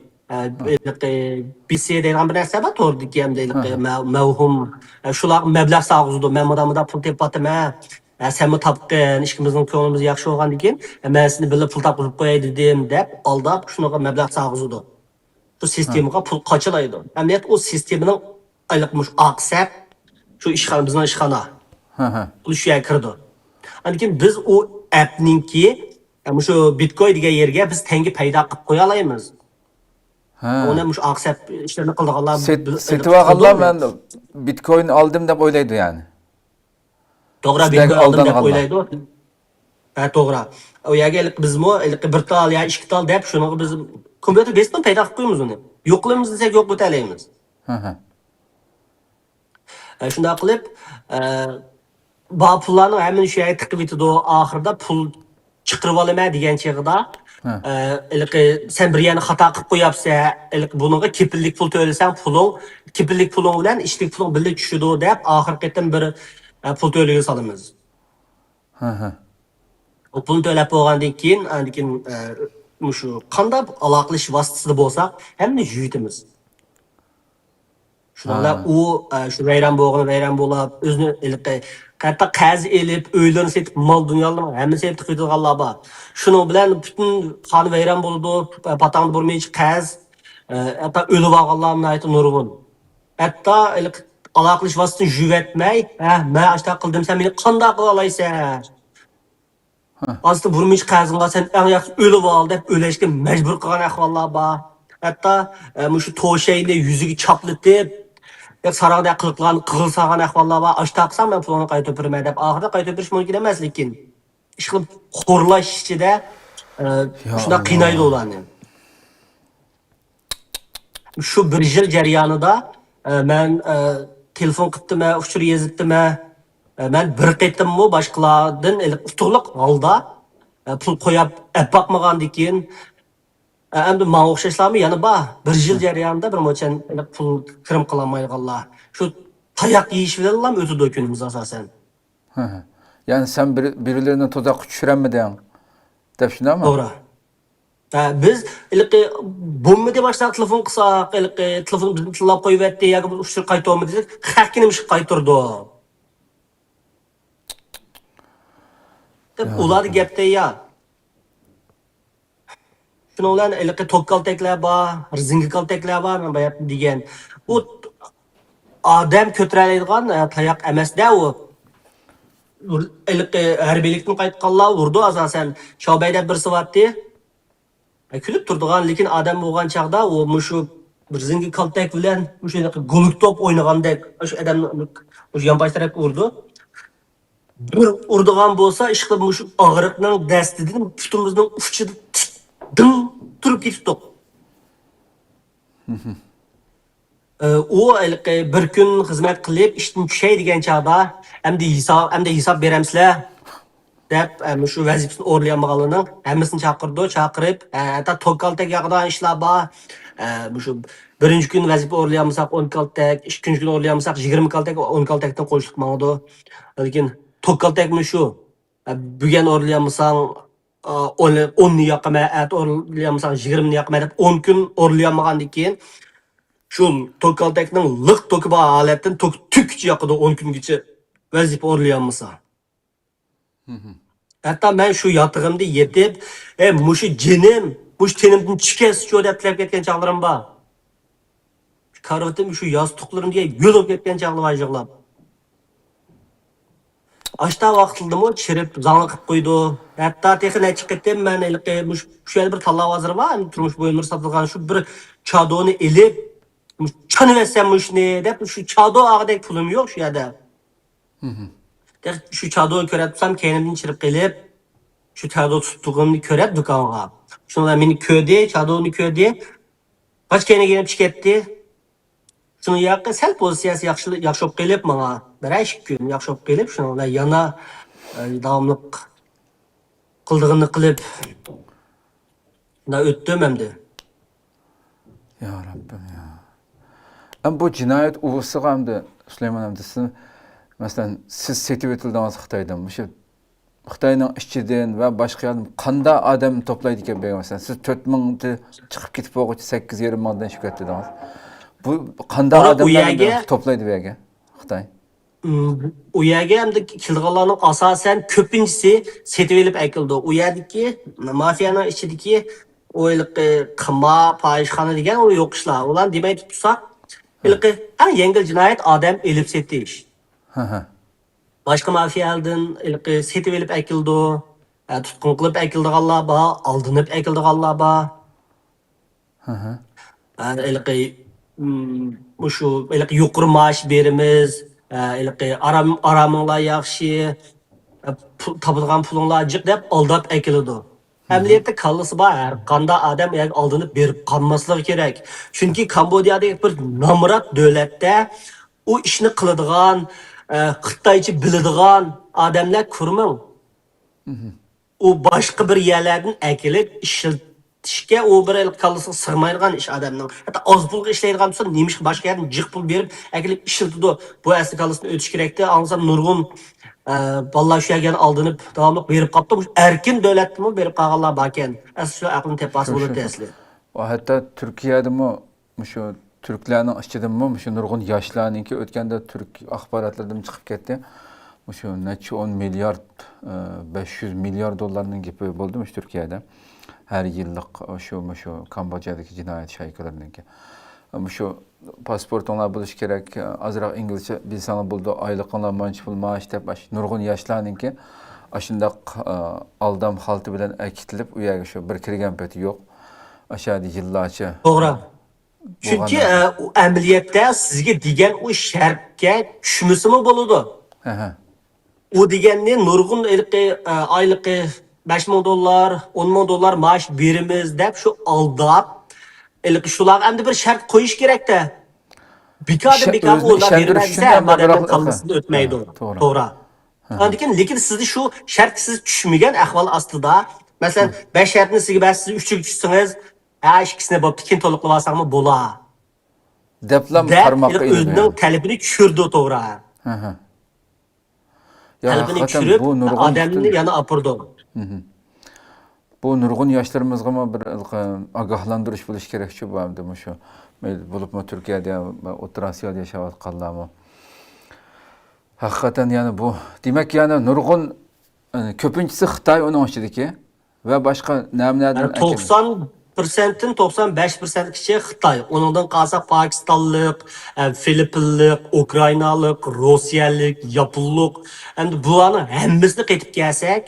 BC degan bir narsa bor to'g'ridiki hamda mavhum shular mablag' sag'izdi. Men modamda pul tepatman. Sen mi tapqin, ishimizning ko'nglimiz yaxshi bo'lgandan keyin men sizni birga pul topib qo'yay dedim deb aldab shunaqa mablag' sag'izdi. Shu sistemaga pul qochilaydi. Amniyat o sistemaning ayliqmush aqsab shu ishxona bizning ishxona. Pul shu yerga kirdi. Lekin biz u appninki shu Bitcoin degan yerga biz tengi paydo qilib qo'ya olamiz. Ona mush aqsab ishlarni qildiganlar setib olganlar men Bitcoin oldim deb o'ylaydi yani. To'g'ri Bitcoin oldim deb o'ylaydi. To'g'ri. U yerga bizmi bir tal yo ikki tal deb shuni biz kompyuter besdan paydo qilib qo'yamiz uni. Yo'qlaymiz desak yo'q bo'talaymiz. Shunday qilib, bu pullarning hammani shu yerga tiqib yetadi. Oxirida pul chiqarib olaman degan chig'ida sen bir yana xato qilib qo'yapsan, buningga kepillik pul to'lasang, kepillik puling bilan ishlik puling birga tushadi deb oxirgi qatim bir pul to'laga solamiz. O pulni to'lab bo'lgandan keyin shu qanday aloqalash vositasida bo'lsa, hamma yutamiz. Shuningdek shu vayron bo'lib, o'zini qatta qaz elib, uylarni setib, mol dunyolarni hammasini setib qo'ydiganlar bor. Shuning bilan butun qon vayron bo'ldi, patang bo'lmaychi qaz, hatto o'lib olganlarni aytib nurg'un. Hatto aloqalash vositasini yuvatmay, men ashta qildim, sen meni qanday qila olaysan? Aslında vurmuş qazınğa sen eng yaxshi o'lib ol deb o'lashga majbur qilgan ahvollar bor. Hatto shu to'shayni yuziga chaplatib, sarog'da qilgan qilsagan ahvollar bor. Ashta qilsam men pulni qaytarib beraman deb oxirida qaytarib berish mumkin emas, lekin ish qilib xo'rlash ichida shunda qiynaydi ularni. Shu bir yil jarayonida men telefon qildim, uchur yozdim. Ben bir qitimmi boshqalardan utuqliq holda pul qo'yib bakmagandan keyin endi menga o'xshashlarmi yana bor. Bir yil jarayonida bir mo'chan pul kirim qilolmaydiganlar. Shu tayoq yeyish bilan o'tadi kunimiz asosan. Yani sen birilerine tuzak düşüremedin. Dep shundaymi? To'g'ri. Biz bomba deb boshqa telefon qilsak, telefon bizni tilab qo'yibdi yoki bu ushur qaytarma desak, haqqini mish qaytardi. Ular gapda ya. Shundan bilan tok kaltaklar bor, zingi kaltaklar bor, men bayatdim degan. U odam ko'taradigan tayoq emas-da u. Harbiylikdan qaytganlar urdi asosan. Shobayda bir sivatdi. Kulib turdigan, lekin odam bo'lgan chaqda u shu bir zingi kaltak bilan o'sha goluk top o'ynagandek o'sha odamni o'sha yonbosh tarafga urdi. Bir urdigan bo'lsa, ish qilib shu og'riqning dastidan putimizning uchida dim turib ketdik. U bir kun xizmat qilib, ishdan tushay degan chaqda, endi hisob beramsizlar deb shu vazifasini o'rlayolmaganlarning hammasini chaqirib, hatto to'kaltak yoqdan ishlar bor. Shu birinchi kun vazifa o'rlayolmasak 10 kaltak, ikkinchi kun o'rlayolmasak 20 kaltak, 10 kaltakdan qo'shlik mangdi. Lekin to'kaltakmi shu? Bugun o'rlayolmasang 10 ni yoqma, o'rlayolmasang 20 ni yoqma deb 10 kun o'rlayolmagandan keyin shu to'kaltakning liq to'ki bor holatdan tukchi yoqida 10 kungacha vazifa o'rlayolmasa. Hatta men shu yotig'imda yetib, mushu jinim, mush tenimdan chiqasichu deb tilab ketgan chaqlarim bor. Karvatim shu yostiqlarimga yo'lib ketgan chaqlar var yig'lab. Ashta vaqtildimi chirib zangli qilib qo'ydi. Hatta texnik chiqdim men shu yerda bir tanlov hozir bor, turmush bo'yimlar sotilgan shu bir chadoni elib, chanivetsam mushni deb shu chado og'idek pulim yo'q shu yerda. Shu chadoni ko'rib tursam, kenimdan chirib qilib, shu chado tutduğumni ko'rib do'konga. Shunda meni ko'rdi, chadoni ko'rdi. Qoch keniga kelib chiqdi. Şunu yakı sel pozisiyası yaxşı qilib menga bir kun yaxşı qilib shunda yana davomliq qildig'ini qilib o'tdim endi. Ya Rabbim ya. Ama bu cinayet uvusiga hamda Süleyman amca siz mesela siz setib etildiğiniz Xitoydan shu Xitoyning ichidan va boshqa yerdan qanday odam to'playdi ekan mesela siz 4000 ta chiqib ketib bo'lg'uchi 8,5 mingdan shikoyat edingiz. Bu qanday odamlar toplaydi bu yerga Xitoy? U yerga hamda kelganlarning asosan ko'pinchisi setib elib akildi. U yerdagi mafiyaning ichidagi qima, fahishxona degan u yo'q ishlar. Ular demay tutsak, eng yengil jinoyat odam elib setish. Boshqa mafiyalardan setib elib akildi, tutqun qilib akildiganlar bor, aldinib akildiganlar bor. Shu yuqori maash beramiz, araminglar yaxshi, topadigan pulinglar jiq deb aldab akiladi. Amaliyotda kallasi bor, har qanday odam aldinib berib qolmasligi kerak. Chunki Kambodiyadagi bir nomrod davlatda u ishni qiladigan, Xitoycha biladigan odamlar ko'rmang. U boshqa bir yerlardan akilib ishlatishga u bir kallasiga sig'maydigan ish odamning. Hatto oz pulga ishlaydigan bo'lsa, nemish boshqa yerdan jiq pul berib akilib ishlatadi. Bu asli kallasini o'tish kerakda. Ansam nurg'un vallahi shu yerga aldinib davomli berib qopdi. Erkin davlatmi berib qolganlar bor ekan. Asli shu aqlning tepasi bo'ladi asli. Hatta Turkiyadami shu turklarning ichidami shu nurg'un yoshlarniki o'tganda turk axborotlardan chiqib ketdi. Shu necha 10 milliard 500 milliard dollarning gapi bo'ldimi shu Turkiyada. Her yıllık şu Kambodjadagi jinoyat shaykalarininki. Shu pasportlar bo'lish kerak, azroq inglizcha bilsanglar bo'ldi, oyliqlar manch pul maash deb nurg'un yoshlarninki ashundaq aldam xalti bilan akitilib, u yerga shu bir kirgan peti yo'q. Aşağıda yillarcha. To'g'ri. Chunki u amaliyotda sizga degan u shartga tushmasimi bo'ladi. U deganni nurg'un oyliqi 5,000 dollar, 10,000 dollar maaş berimiz deb shu aldab, shularga endi bir shart qo'yish kerak-da. Bekor ular bermasa, odamlar qallasini o'tmaydi. To'g'ri. Lekin sizni shu shart siz tushmagan ahvol ostida, masalan, 5 shartni sizga bas siz 3 tushsangiz, ikkisini bo'pti, keyin to'liqlab olsangmi bo'la. Deplam qarmoqqa edi. O'zining talabini tushirdi, to'g'ri. Talabini tushirib, odamni yana opirdi. Bu nurg'un yoshlarımızga bir ogohlantirish bo'lish kerak-ku bu hamda shu. Bo'libmi Turkiyada va O'rta Osiyoda yashayotganlarmi. Haqiqatan yani bu demak yani nurg'un ko'pinchisi Xitoy uning ichidagi va boshqa namlardan 90%'in 95%kicha Xitoy. Onundan qalsa Pokistonlik, Filippinlik, Ukrainalik, Rossiyalik, Yaponlik. Endi bularning hammasini qaytib kelsak,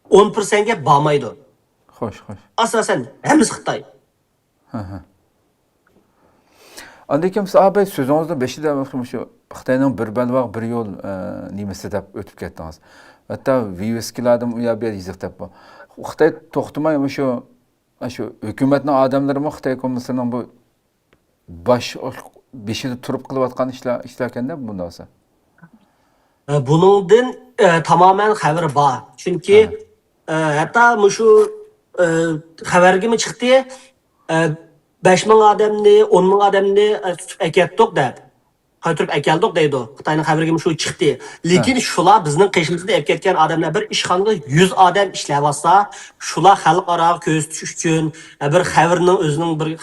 10%ga bormaydi. Xo'sh. Asosan hammasi Xitoy. Andikim sahabay so'zingizda 5'de shu Xitoyning bir balvoq bir yo'l nimasi deb o'tib ketdingiz. Hatto VSK'lardan u yerga yozib deb bu. Xitoy to'xtamay shu hukumatning odamlarimi Xitoy kommunistlarning bu beshida turib qilayotgan ishlar ekanda bunda bo'lsa. Buningdan tamamen xabar bor. Chunki hatto shu xabarga mi chiqdi 5,000 odamni, 10,000 odamni akatdiq deb. Qaytirib akaldiq deydi. Xitoyning xabariga shu chiqdi. Lekin shular bizning qishimizda olib ketgan odamlar bir ishxonada 100 odam ishlab olsa, shular xalqaro ko'z tushish uchun, bir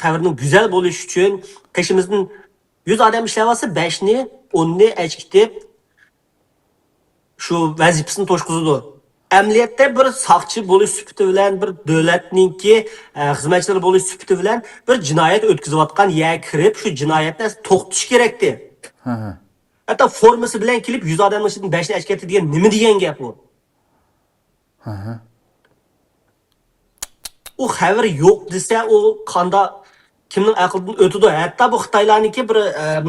xabarning go'zal bo'lishi uchun qishimizdan 100 odam ishlab olsa, 5 ni, 10 ni achkitib shu vazifasini to'shqizdi. Amaliyotda bir saqchi bo'lish sifati bilan, bir davlatningki xizmatchilar bo'lish sifati bilan bir jinoyat o'tkazayotgan yerga kirib, shu jinoyatni to'xtatish kerakdi. Hatto formasi bilan kelib 100 odamning ichidan 5 ni achkatdi degan nima degan gap bu? U xabar yo'q desa, u qanda kimning aqlidan o'tadi? Hatto bu Xitoylarniki bir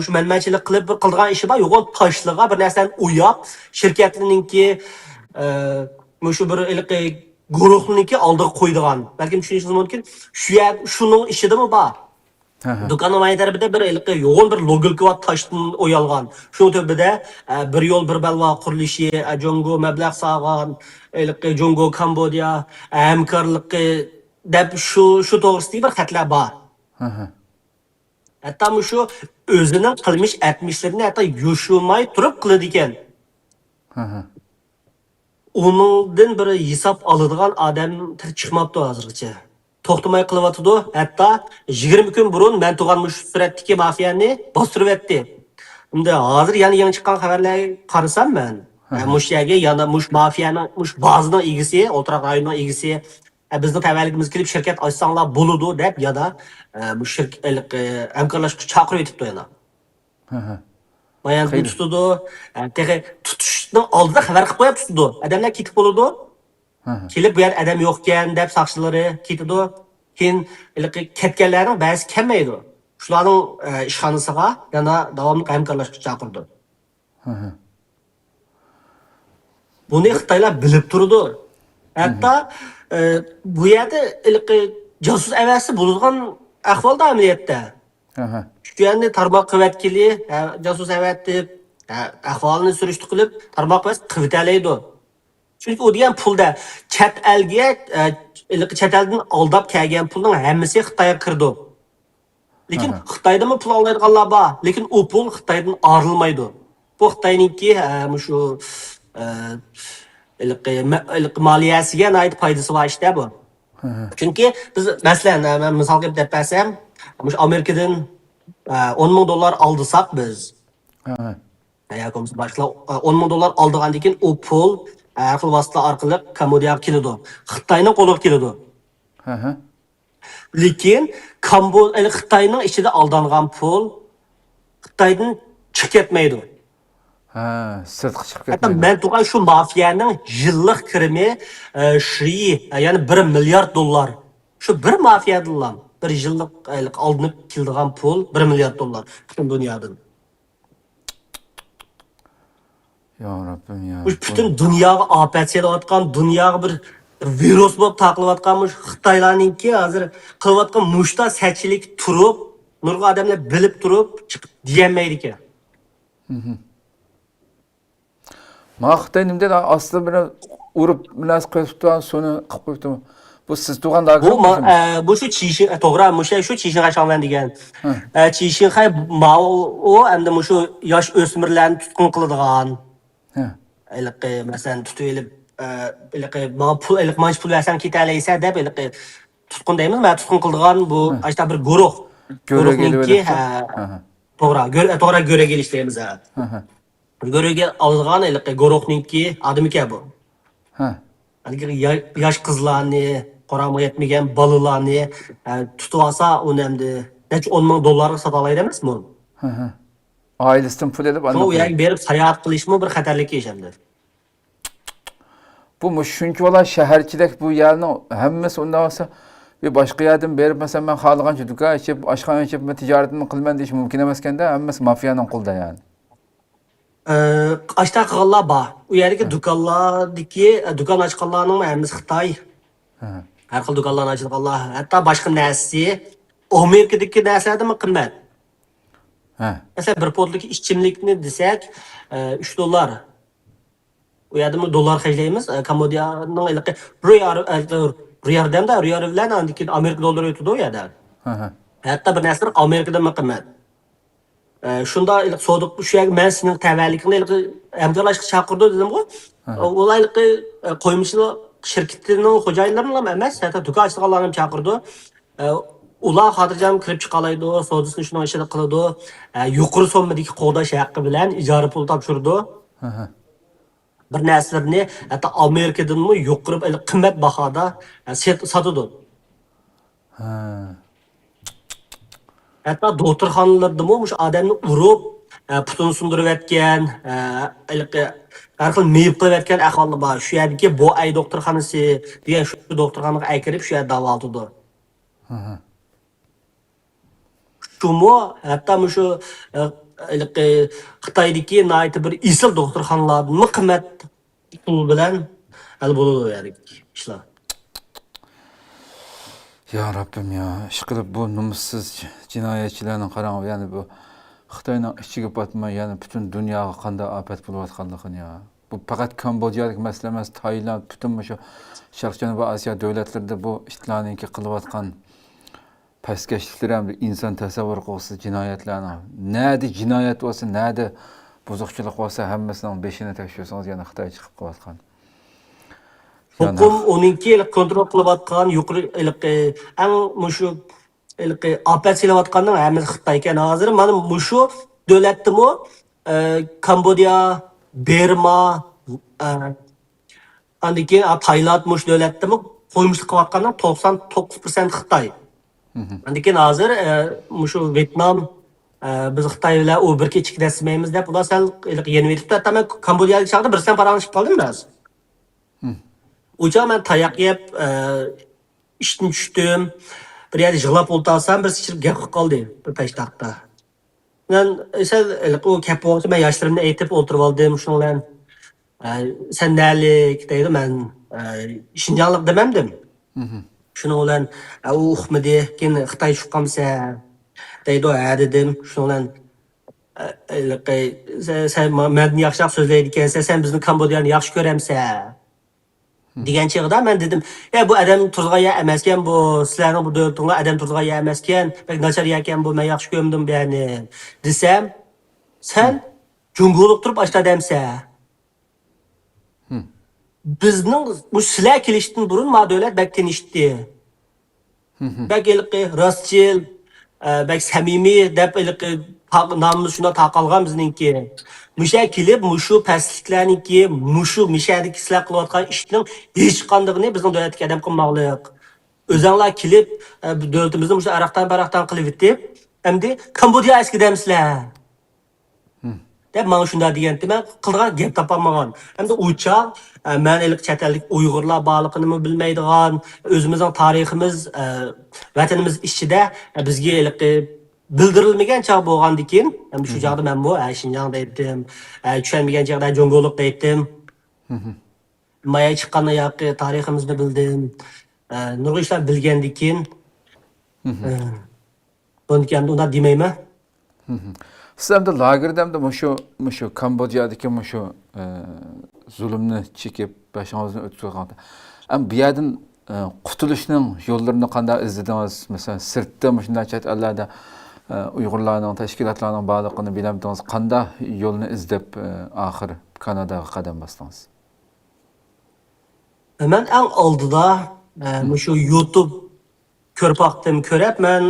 shu manmanchilik qilib bir qilgan ishi bor, yo'g'on toshliga bir narsani uyab, shirkatlarningki shu bir guruhniki oldiga qo'ydigan. Balkim tushunishingiz mumkin. Shuning ishidami bor? Do'konning may tarafida bir yo'g'on bir logika va toshdan o'yalgan. Shu tubida bir yo'l bir balvo qurilishi, Jongo mablag' solgan, Jongo Kambodja hamkorligi deb shu to'g'risida bir xatlar bor. Hatto shu o'zining qilmish atmishlarini hatto yo'shilmay turib qiladi ekan. Onundan bir hisob oladigan odam chiqmabdi hozirgacha. To'xtamay qilyotdi. Hatto 20 kun burun men tug'an suratdagi mafiyani bostirib etdi. Endi hozir yangi chiqqan xabarlarga qarasam men, mush yerga yana mush mafiyaning bazining egisi, o'ltiraq rayonning egisi bizni tavalligimiz kelib shirkat ochsanglar bo'ladi deb yana bu shirkat hamkorlashishga chaqirib etibdi yana. Bayan tutdi. Tutishni oldida xabar qilib qo'yib tutdi. Odamlar ketib bo'ladi. Kelib bu yer adam yo'q ekan deb soqchilari ketdi. Keyin ketganlarning ba'zi kelmaydi. Shularning ishxonasiga yana davomli hamkorlashishga chaqirdi. Buni Xitoylar bilib turdi. Hatto bu yerda josus avasi bo'ladigan ahvolda amaliyotda. Aha. Şu yani tarmoq qıvatkili, casus avatib, ahvolini surishti qilib, tarmoq bas qivitalaydi. Chunki u degan pulda chet elga, chet eldan aldab kelgan pulning hammasi Xitoyga kirdi. Lekin Aha. Xitoydami pul oladiganlar bor, lekin u pul Xitoydan ayrılmaydi. Bu Xitoyninki shu maliyasiga oid foydasi bor ishda bu. Chunki biz masalan men misol kelib deb bersam, Amerikadan $10,000 aldısak biz. Aha. Yakomuz başla $10,000 aldığandan keyin o pul har xil vositalar orqali Kambodiyaga keladi. Xitoyning qo'liga keladi. Aha. Lekin Xitoyning ichida aldangan pul Xitoydan chiqib ketmaydi. Ha, sirtqi chiqib Hatta ketmaydi. men turgan shu mafiyaning yillik kirimi ya'ni $1 milliard. Shu bir mafiyadan bir yillik alınıp keladigan pul $1 milliard butun dunyodan. Ya Rabbim ya. Bütün dunyoga ofat selayotgan, dunyoga bir virus bo'lib taqlayotgan Xitoylarninki hozir qilayotgan mushta sachilik turib, nurg'a odamlar bilib turib chiqib deyamaydi ekan. Maqtaynimda aslı bir urup bilas qo'yibdi, soni qilib qo'yibdi. Bu siz tug'andagi Bu shu Chishin to'g'ri, shu Chishin Xashonlan degan. Chishin Xay Mao o endi shu yosh o'smirlarni tutqun qiladigan. Ha. Masalan tutib elib pul versam ketalaysa deb tutqun deymiz, men tutqun qiladigan bu ashta bir guruh. Guruhniki to'g'ri go'ra kelish deymiz. Go'raga olgan guruhniki odami ekan bu. Ha. Yosh qizlarni, qorong'i yetmagan bolalarni tutib olsa, uni endi necha $10,000 sota oladi emasmi? Ha. Ailesinden pul edip Bu yer berib sayohat qilishmi bir xatarlik ish endi. Bu çünkü ola şehirçilik bu yerine hemmesi ondan olsa bir başka yerden berip mesela ben xalığancha dükkan açıp aşkana açıp ben ticaretimi qilman deyish mumkin emasken de hemmesi mafiyanın qo'lida yani. Ashta qilganlar bor. U yerdagi do'kon ochganlarning hammasi Xitoy. Har xil do'konlarni ochganlar, hatto boshqa narsa, Amerikadagi narsalardan qimmat. Ha. Mesela bir podlik ichimlikni desak, $3. U yerda dollar xarjlaymiz. Kambodiyaning riyal bilan andiki Amerika dollari o'tadi u yerda. Ha. Hatto bir narsa Amerikadan qimmat. Shunda sodiq shu yerga men sening tavallikni emdalashga chaqirdi dedim-ku. Ular qo'ymichilar shirkatining xo'jayinlarini emas, hatto do'kon ochganlarni chaqirdi. Ular xotirjam kirib chiqalaydi, sodisini shuni ichida qiladi. Yuqori so'mmadagi qo'dash haqqi bilan ijara pul topshirdi. Bir narsalarni hatto Amerikadanmi yuqori qimmat bahoda sotadi. Ha. Hatta doktorxonalardami shu odamni urib, putini sindirib yotgan, har xil meyib qilayotgan aholi bor. Shu yerdagi bu ay doktorxonasi degan shu doktorxonaga kirib shu yerda davo oldi. Şumu hatta shu Xitoydagi nayt bir isil doktorxonalarni qimmat pul bilan hal bo'ladi yani ishlar. Ya Rabbim ya, işkılıp bu numussuz cinayetçilerin karanlığı yani bu Xitoyning ichiga batma yani bütün dunyoga qanday afat bo'layotganligini ya. Bu faqat Kambodiyalik masala emas, Tayland, bütün shu Sharq Janubiy Osiyo davlatlarida bu ishlarninki qilayotgan pastkaşliklar ham inson tasavvur qilsa jinoyatlarni. Nadi jinoyat bo'lsa, nadi buzuqchilik bo'lsa hammasining beshini tekshirsangiz yana Xitoy chiqib qolayotgan. Hukum onunki kontrol qilayotgan yuqori eng shu afat selayotganning hammasi Xitoy ekan. Hozir mana shu davlatdimi Kambodiya, Burma, andiki Tayland mush davlatdimi qo'yimchilik qilayotganning 99% Xitoy. Andiki hozir shu Vietnam biz Xitoy bilan u bir kechik dasmaymiz deb ular sal yeni veribdi. Tamam Kambodiyalik chaqda bir sen paranglashib qoldim biz. Uca ben tayak yep, işten düştüm. Bir yerde jılap oltasam bir sıçırıp gel kaldı bir peştakta. Ben o kepi oldu ben yaşlarımda eğitip oturup aldım şunu lan. Sen nelik deydi ben Şinjanlık dememdim. Şunu olan uhmedi ki Xitay çıkamsa Deydi, dedim. Şundan sen menden yaxshiroq so'zlaydi ekansan, sen bizni Kambodiyani yaxshi ko'ramsan. Degan chog'da men dedim, bu odam turgan yer emaskan bu, sizlarning bu davlatinglar odam turgan yer emaskan, bak nachar ekan bu, men yaxshi ko'rdim buni. Desam, sen jungulib turib ashladamsan. Bizning bu sizlar kelishdan burun ma davlat bak tinishdi. Bak ilqi rostchil, bak samimiy deb ilqi namimiz shuna taqalgan bizningki. Musha kelib mushu pastliklarniki, mushu mishadagi sizlar qilayotgan ishning hech qandig'ini bizning davlatga adam qilmoqlik. O'zinglar kelib davlatimizni mushu araqdan qilib bitib, endi Kambodiya eskidamsizlar. Deb mana shunda degandim, men qilgan gap topolmagan. Endi ucha men ilk chet ellik Uyg'urlar borligini bilmaydigan, o'zimizning tariximiz, vatanimiz ichida bizga ilk bildirilmagan chaq bo'lgandan keyin, endi shu joqda men bu Shinjong deydim, tushunmagan joqda Jongolik deydim. Maya chiqqan yoqi tariximizni bildim. Nurg'un ishlar bilgandan keyin bundan keyin unda demayman. Siz hem de lagerde hem de şu Kambodiya'daki şu zulümünü çekip başınızdan ötüp kaldı. Hem bir yerden kurtuluşunun yollarını kanda izlediniz. Mesela sırtta şundan çet ellerde Uygurlarının, teşkilatlarının bağlılığını bilemediniz. Kanda yolunu izlep ahir Kanada'ya kadem bastınız. Ben en aldıda şu YouTube körüp baktım, körep men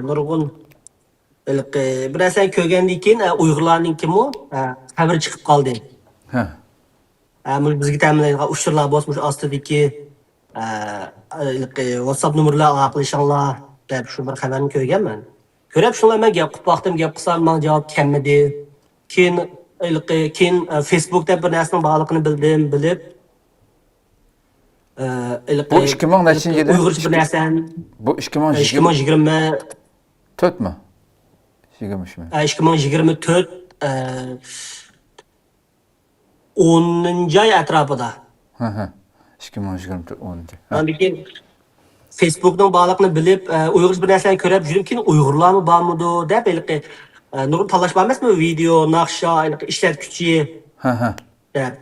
nurgun birasa ko'rgandan keyin Uyg'urlarning kimi xabar chiqib qoldi. Bizga ta'minlaydigan uchurlar bosmish ostidagi WhatsApp nomerlar aqlashinglar deb shu bir xabarni ko'rganman. Ko'rib shunga men gap qilib baktım, gap qilsam men javob kelmadi. Keyin Facebookda bir narsaning borligini bilib Bu 2000 nechinchi yili? Uyg'urcha bir narsani Bu 2024 mü? 2024 10. ay atrofida. 2024 10. Ondan keyin Facebookning borligini bilib, Uyg'urcha bir narsani ko'rib yurib, keyin Uyg'urlarmi bormidi deb nurg'un talashma emasmi? Video, naqsha, ishlatuvchi deb.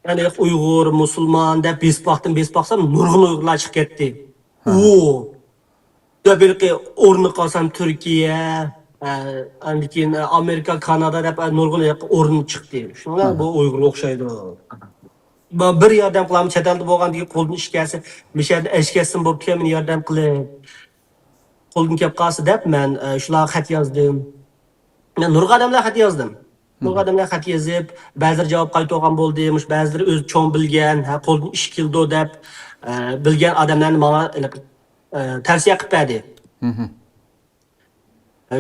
Yani Uyg'ur, musulmon deb besbaqsam nurg'un Uyg'urlar chiqib ketdi. Deb o'rni qolsam Turkiya, andan keyin Amerika, Kanada deb nurg'un o'rin chiqdi. Shunga bu Uyg'urga o'xshaydi. Bir yordam qilamiz, chet elda bo'lgandan keyin qo'ldan ish kelsa, mishada ish kelsin bo'pti, meni yordam qilib. Qo'ldan kelib qolsa deb men shularga xat yozdim. Men nurg'un odamlarga xat yozdim. Nurg'un odamlarga xat yozib, ba'zilar javob qaytargan bo'ldi, ba'zilar o'zi cho'ng bilgan, qo'ldan ish keldi deb bilgan odamlarni menga tavsiya qilib berdi.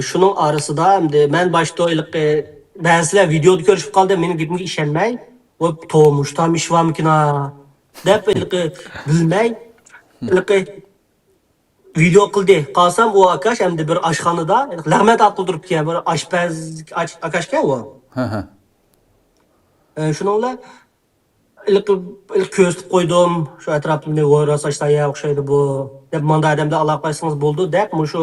Şunun arasında men başta ba'zilar videoda ko'rishib qoldi, mening gapimga ishonmay, to'mishdan ish bormikina deb bilmay video qildi. Qolsam u akash endi bir oshxonada lag'mat otib turibdi, bir oshpaz akashga u. Shuningla ko'zib qo'ydim, shu atrofimni ro'rasashlarga o'xshaydi bu deb manda odamda aloqasingiz bo'ldi deb shu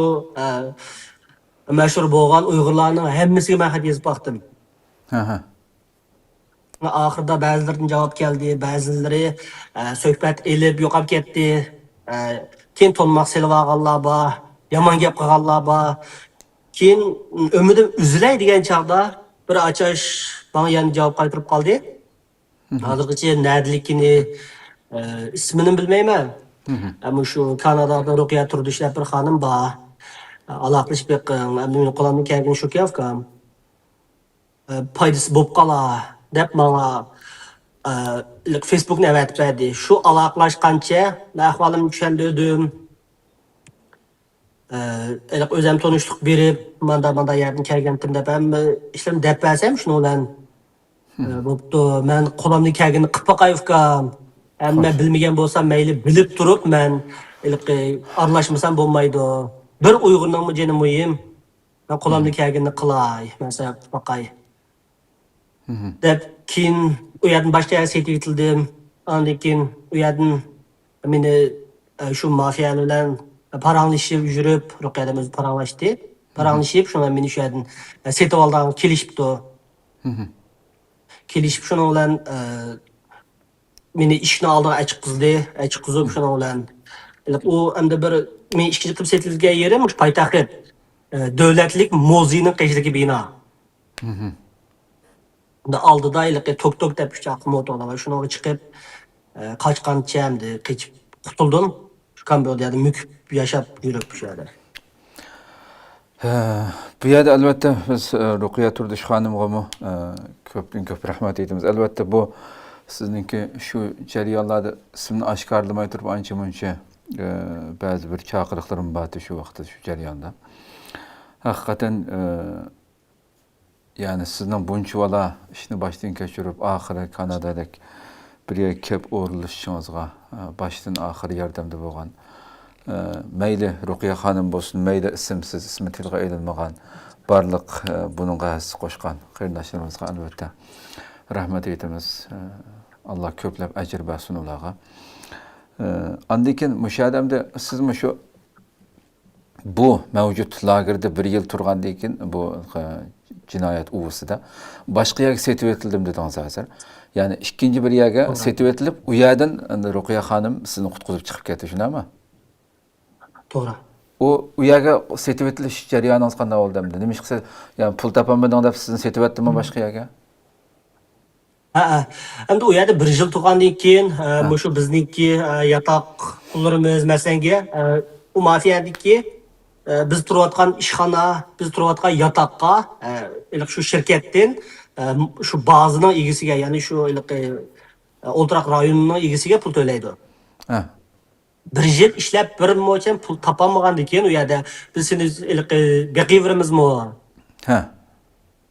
mashhur bo'lgan Uyg'urlarning hammasiga men xat yozib baktım. Oxirida ba'zilardan javob keldi, ba'zilari suhbat elib yo'qolib ketdi. Keyin to'nmoq selib olganlar bor, yomon gap qilganlar bor. Keyin umidim uzilay degan chog'da bir achash menga yana javob qaytarib qoldi. Hozirgacha nadilikini ismini bilmayman. Ammo shu Kanadada Ruqiya turdi ishlab bir xonim bor. Aloqalashib meni qo'limdan kelgan shu kafkam. Foydasi bo'lib qolar deb menga Facebookni avatib berdi. Shu aloqalashgancha ahvolimni tushundirdim. O'zim tanishlik berib, manda yerdan kelgandim deb ham ishlarni deb bersam shuni bilan bo'pti. Men qo'limdan kelganini qilib boqayfkam. Hamma bilmagan bo'lsam mayli bilib turib men aralashmasam bo'lmaydi. Bir Uyg'urning jini muhim. Men qo'limdan kelganini qilay, mesela boqay. Deb keyin u yerdan boshqa yerga setib etildim. Ondan keyin u yerdan meni shu mafiyalar bilan paranglashib yurib, Ruqiyada o'zi paranglashdi. paranglashib, shundan meni shu yerdan setib oldan kelishibdi. Kelishib shuning bilan meni ishni oldiga achqizib shuning bilan u endi bir men ishga chiqib setilgan yerim shu poytaxt davlatlik muzeyning qishidagi bino. Unda oldida tok deb pichoq motorlar shuni chiqib qochqancha endi qechib qutuldim. Shu Kambodiyada mukib yashab yurib shu yerda. Bu yerda albatta biz Ruqiya Turdish xonimga ko'p rahmat aytamiz. Albatta bu sizningki shu jarayonlarda ismini oshkorlamay turib ancha-muncha ba'zi bir chaqiriqlarim bor shu vaqtda shu jarayonda. Haqiqatan yani sizning bunchavala ishni boshdan kechirib oxiri Kanadadek bir yerga kelib o'rlashingizga boshdan oxiri yordamda bo'lgan mayli Ruqiya xonim bo'lsin, mayli ismsiz, ismi tilga aylanmagan barliq buningga his qo'shgan qarindoshlarimizga albatta rahmat aytamiz. Allah ko'plab ajr bersin ularga. Andan keyin mushadamda sizmi shu bu mavjud lagerda 1 yil turgandan keyin bu jinoyat uvusida boshqa yerga setib etildim dedingiz hozir. Ya'ni ikkinchi bir yerga setib etilib, u yerdan Ruqiya xonim sizni qutqizib chiqib ketdi, shunami? To'g'ri. U yerga setib etilish jarayoningiz qanday bo'ldi endi? Nima ish qilsa, ya'ni pul topolmadim deb sizni setib etdimi boshqa yerga? Endi u yerda 1 yil turgandan keyin shu bizniki yotoq pullarimiz masanga u mafiyadagi biz turayotgan ishxona, biz turayotgan yotoqqa shu shirkatdan shu bazining egasiga, ya'ni shu o'ltiraq rayonining egasiga pul to'laydi. 1 yil ishlab bir mo'lcham pul topolmagandan keyin u yerda biz seni beqiverimizmi?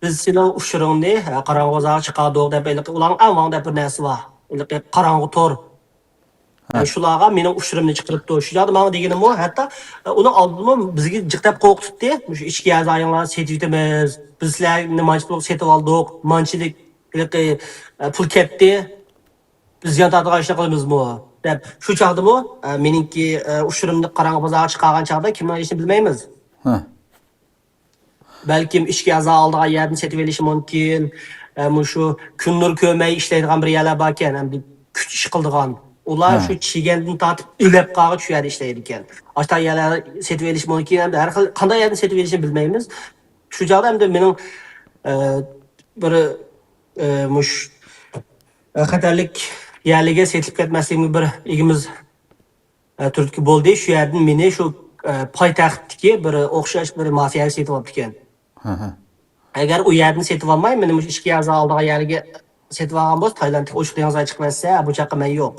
Biz sening ushiringni qorong'uga chiqardik deb ularning avval deb bir narsa bor. Qorong'u tor. Shularga mening ushirimni chiqiribdi. Shu yerda menga deganim o, hatto uni oldimi bizga jiqtab qo'rqitdi. Shu ichki a'zoinglar setib etamiz. Biz sizlarni manchilik setib oldik. Manchilik pul ketdi. Biz yan tartib ishla qilamizmi? Deb shu chaqdimi meningki ushirimni qorong'u bozorga chiqargan chaqda kimlar ishini bilmaymiz. Balkim ishga a'zo oldiga yerni setib olishi mumkin. Shu kunlar ko'may ishlaydigan bir yerlar bor ekan, hamda kuch ish qildigan. Ular shu chigandan tortib o'lab qolib shu yerda ishlaydi ekan. Ashta yerlar setib olishi mumkin, hamda har xil qanday yerni setib olishini bilmaymiz. Shu joyda hamda mening bir xatarlik yerlarga setilib ketmasligimga bir egimiz turtki bo'ldi. Shu yerdan meni shu poytaxtdagi bir o'xshash bir mafiyaga setib olibdi ekan. Agar u yerni setib olmay, meni shu ishga a'zo oldiga yerga setib olgan bo'lsa, Tailandga o'sha dengizga chiqmasa, bu chaqqa men yo'q.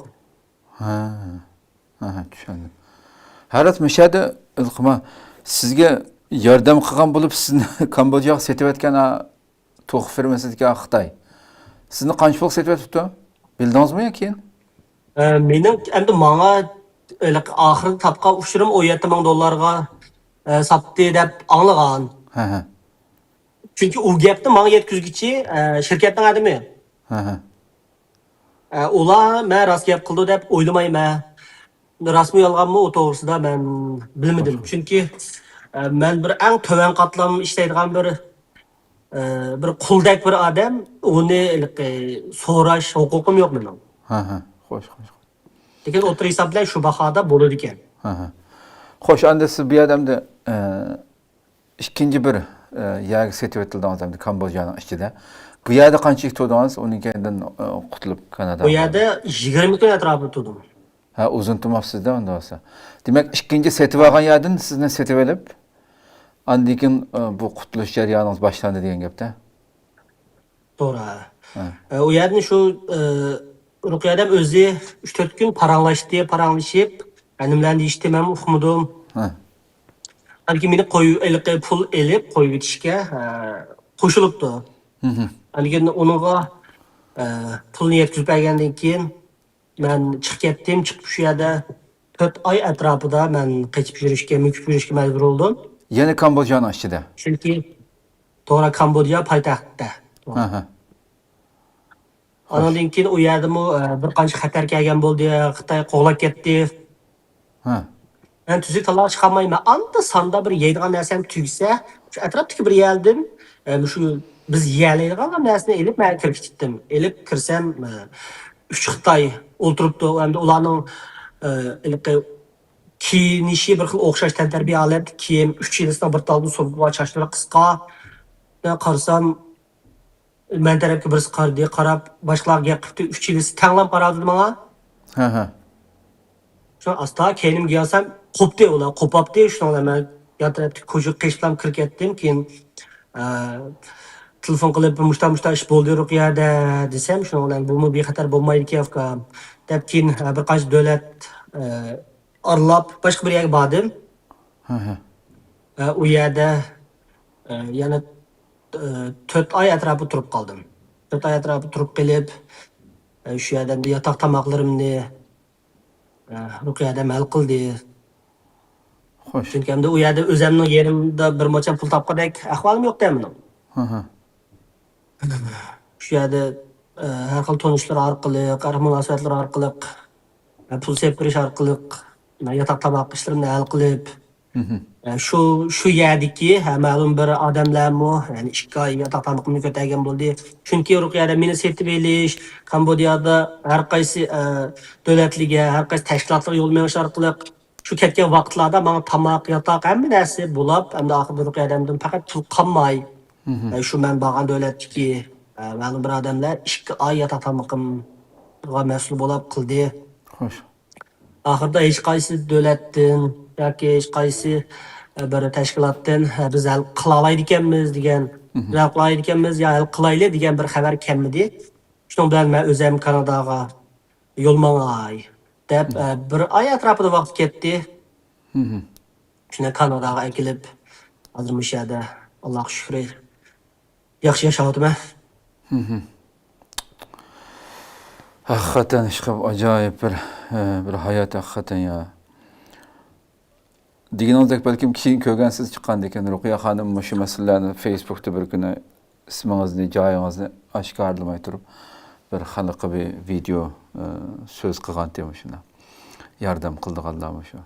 Tushundim. Hayrat mishada ilqima sizga yordam qilgan bo'lib, sizni Kambodjaga setib etgan to'q firmasidagi Xitoy. Sizni qancha pul setib etibdi? Bildingizmi keyin? Mening endi menga oxirgi topgan ushirim $17,000 sotdi deb anglagan. Chunki u gapni menga yetkazgichi shirkatning adimi. Ular men rost gap qildi deb o'ylamayman. Rasmiy yolg'onmi u to'g'risida men bilmadim. Chunki men bir eng to'van qatlam ishlaydigan bir quldek bir odam, uni so'rash huquqim yo'q mening. Xo'sh. Lekin o'tir hisob bilan shu bahoda bo'ladi ekan. Xo'sh, endi siz bu odamda ikkinchi bir yerga setib etildingiz endi Kambodjaning ichida. Bu yerda qanchalik turdingiz? Uninkidan qutulib Kanadaga. Bu yerda 20 kun atrofida turdim. Uzun turmabsizda unda bo'lsa. Demak, ikkinchi setib olgan yerdan sizni setib olib, andan keyin bu qutulish jarayoningiz boshlandi degan gapda. To'g'ri. U yerni shu Ruqiyadam o'zi 3-4 kun paranglashib, nimlarni deyishdi men uqmadim. Balki meni pul elib qo'yib etishga qo'shilibdi. Lekin uningga pulni yetkazib bergandan keyin men chiqib ketdim. Chiqib shu yerda 4 oy atrofida men qechib mukib yurishga majbur bo'ldim. Yana Kambodjaning ichida. Chunki to'g'ri Kambodja poytaxtida. Ondan keyin u yerda bir qancha xatar kelgan bo'ldi, Xitoy qo'g'lab ketdi. Men tuzuk talab chiqarmayman. Anda sanda bir yeydigan narsam tugsa, Şu atrofdagi bir yerdan shu biz yeyolmaydigan narsani elib men kirib ketdim. Elib kirsam 3 Xitoy o'ltiribdi. Endi ularning kiyinishi bir xil o'xshash tantarbiya olib, kiyim 3 yilda bir talda so'rg'a chochlari qisqa. Qarasam men tarafga birisi qarab boshqalarga gapirdi 3 yil tanglab qaradi menga. Ha ha. Şu asta kendim gelsem koptu ular kopaptı şunlar ben yan tarafta koca qeşlam kirib ketdim keyin telefon qilib muşta ish bo'ldi yo'q yerda desam shunlar bu bexatar bo'lmaydi kiyevka deb keyin bir qancha davlat aralab boshqa bir yerga bordim Ha ha. u yerda yana 4 oy atrofida turib qoldim 4 oy atrofida turib qilib shu yerda yotoq tomoqlarimni ruqiyada mal qildi Xo'sh. chunki endi u yerda o'zimning yerimda bir mo'cham pul topgandek ahvolim yo'qda mening Ha ha. shu yerda har xil tanishlar orqali qarama munosabatlar orqali pul sepkirish orqali yotoq tomoq ishlarimni hal qilib shu yerdagi ma'lum bir odamlarmi ya'ni 2 oy yotoq tomoqimni ko'targan bo'ldi chunki ruqiyada meni setib elish Kambodiyada har qaysi davlatlarga har qaysi tashkilotlarga yo'l menish orqali shu ketgan vaqtlarda menga tomoq yotoq hamma narsa bo'lib endi oxirida ruqiyadamdan faqat pul qolmay shu men borgan davlatdagi ma'lum bir odamlar 2 oy yotoq tomoqimga mas'ul bo'lib qildi Xo'sh. oxirida hech qaysi davlatdan yoki hech qaysi bir tashkilotdan biz hal qila olmaydi ekanmiz degan hal qila olmaydi ekanmiz yo hal qilaylik degan bir xabar kelmadi shuning bilan men o'zim Kanadaga yo'l mangay deb bir oy atrofida vaqt ketdi shuni Kanadaga kelib hozir shu yerda Allohga shukr yaxshi yashayapman Hakikaten işte acayip bir hayat hakikaten ya. Degan olsak balkim keyin ko'rgansiz chiqqan ekan Ruqiya xonim shu masalalarni Facebookda bir kuni ismingizni, joyingizni oshkorlamay turib bir xalqi bir video so'z qilgan tema shuna. Yordam qildi Alloh shu.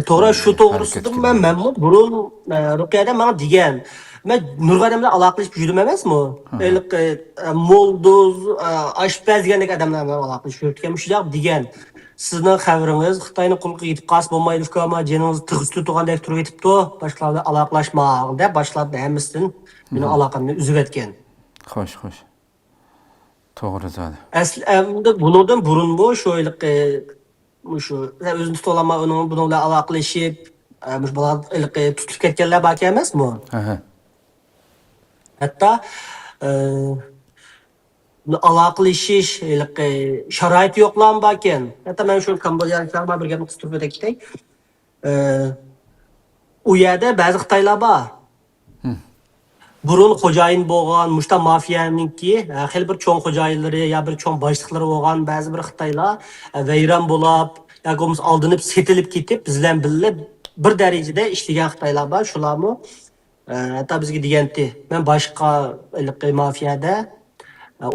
To'g'ri shu to'g'risida men burun Ruqiyada menga degan men nurg'un bilan aloqalashib yurdim emasmi? Moldoz, oshpaz degandek odamlar bilan aloqalashib yurgan shular degan. Sizning xabaringiz Xitoyning qulqiga yetib qolsa bo'lmaydi-ku, ammo jiningiz tig'iz turgandek turib yetibdi. Boshqalarga aloqalashmang deb boshlarning hammasidan meni aloqamni uzib etgan. Xo'sh, xo'sh. To'g'ri zodi. Aslida bundan burun bu shu o'zini tuta olmay uni bilan aloqalashib mush bola tutilib ketganlar bor emasmi? Ha ha. Hatto aloqalashish sharoit yo'qlan bor ekan. Hatto men shu Kambodiyaliklarga bir gapni qistirib o'taylik. U yerda ba'zi Xitoylar bor. Burun xo'jayin bo'lgan, mushta mafiyaningki, xil bir cho'ng xo'jayinlari yo bir cho'ng boshliqlari bo'lgan ba'zi bir Xitoylar vayron bo'lib, yoki bo'lmasa oldinib setilib ketib, bizlar birga bir darajada ishlagan Xitoylar bor. Shularmi hatto bizga deganti, men boshqa mafiyada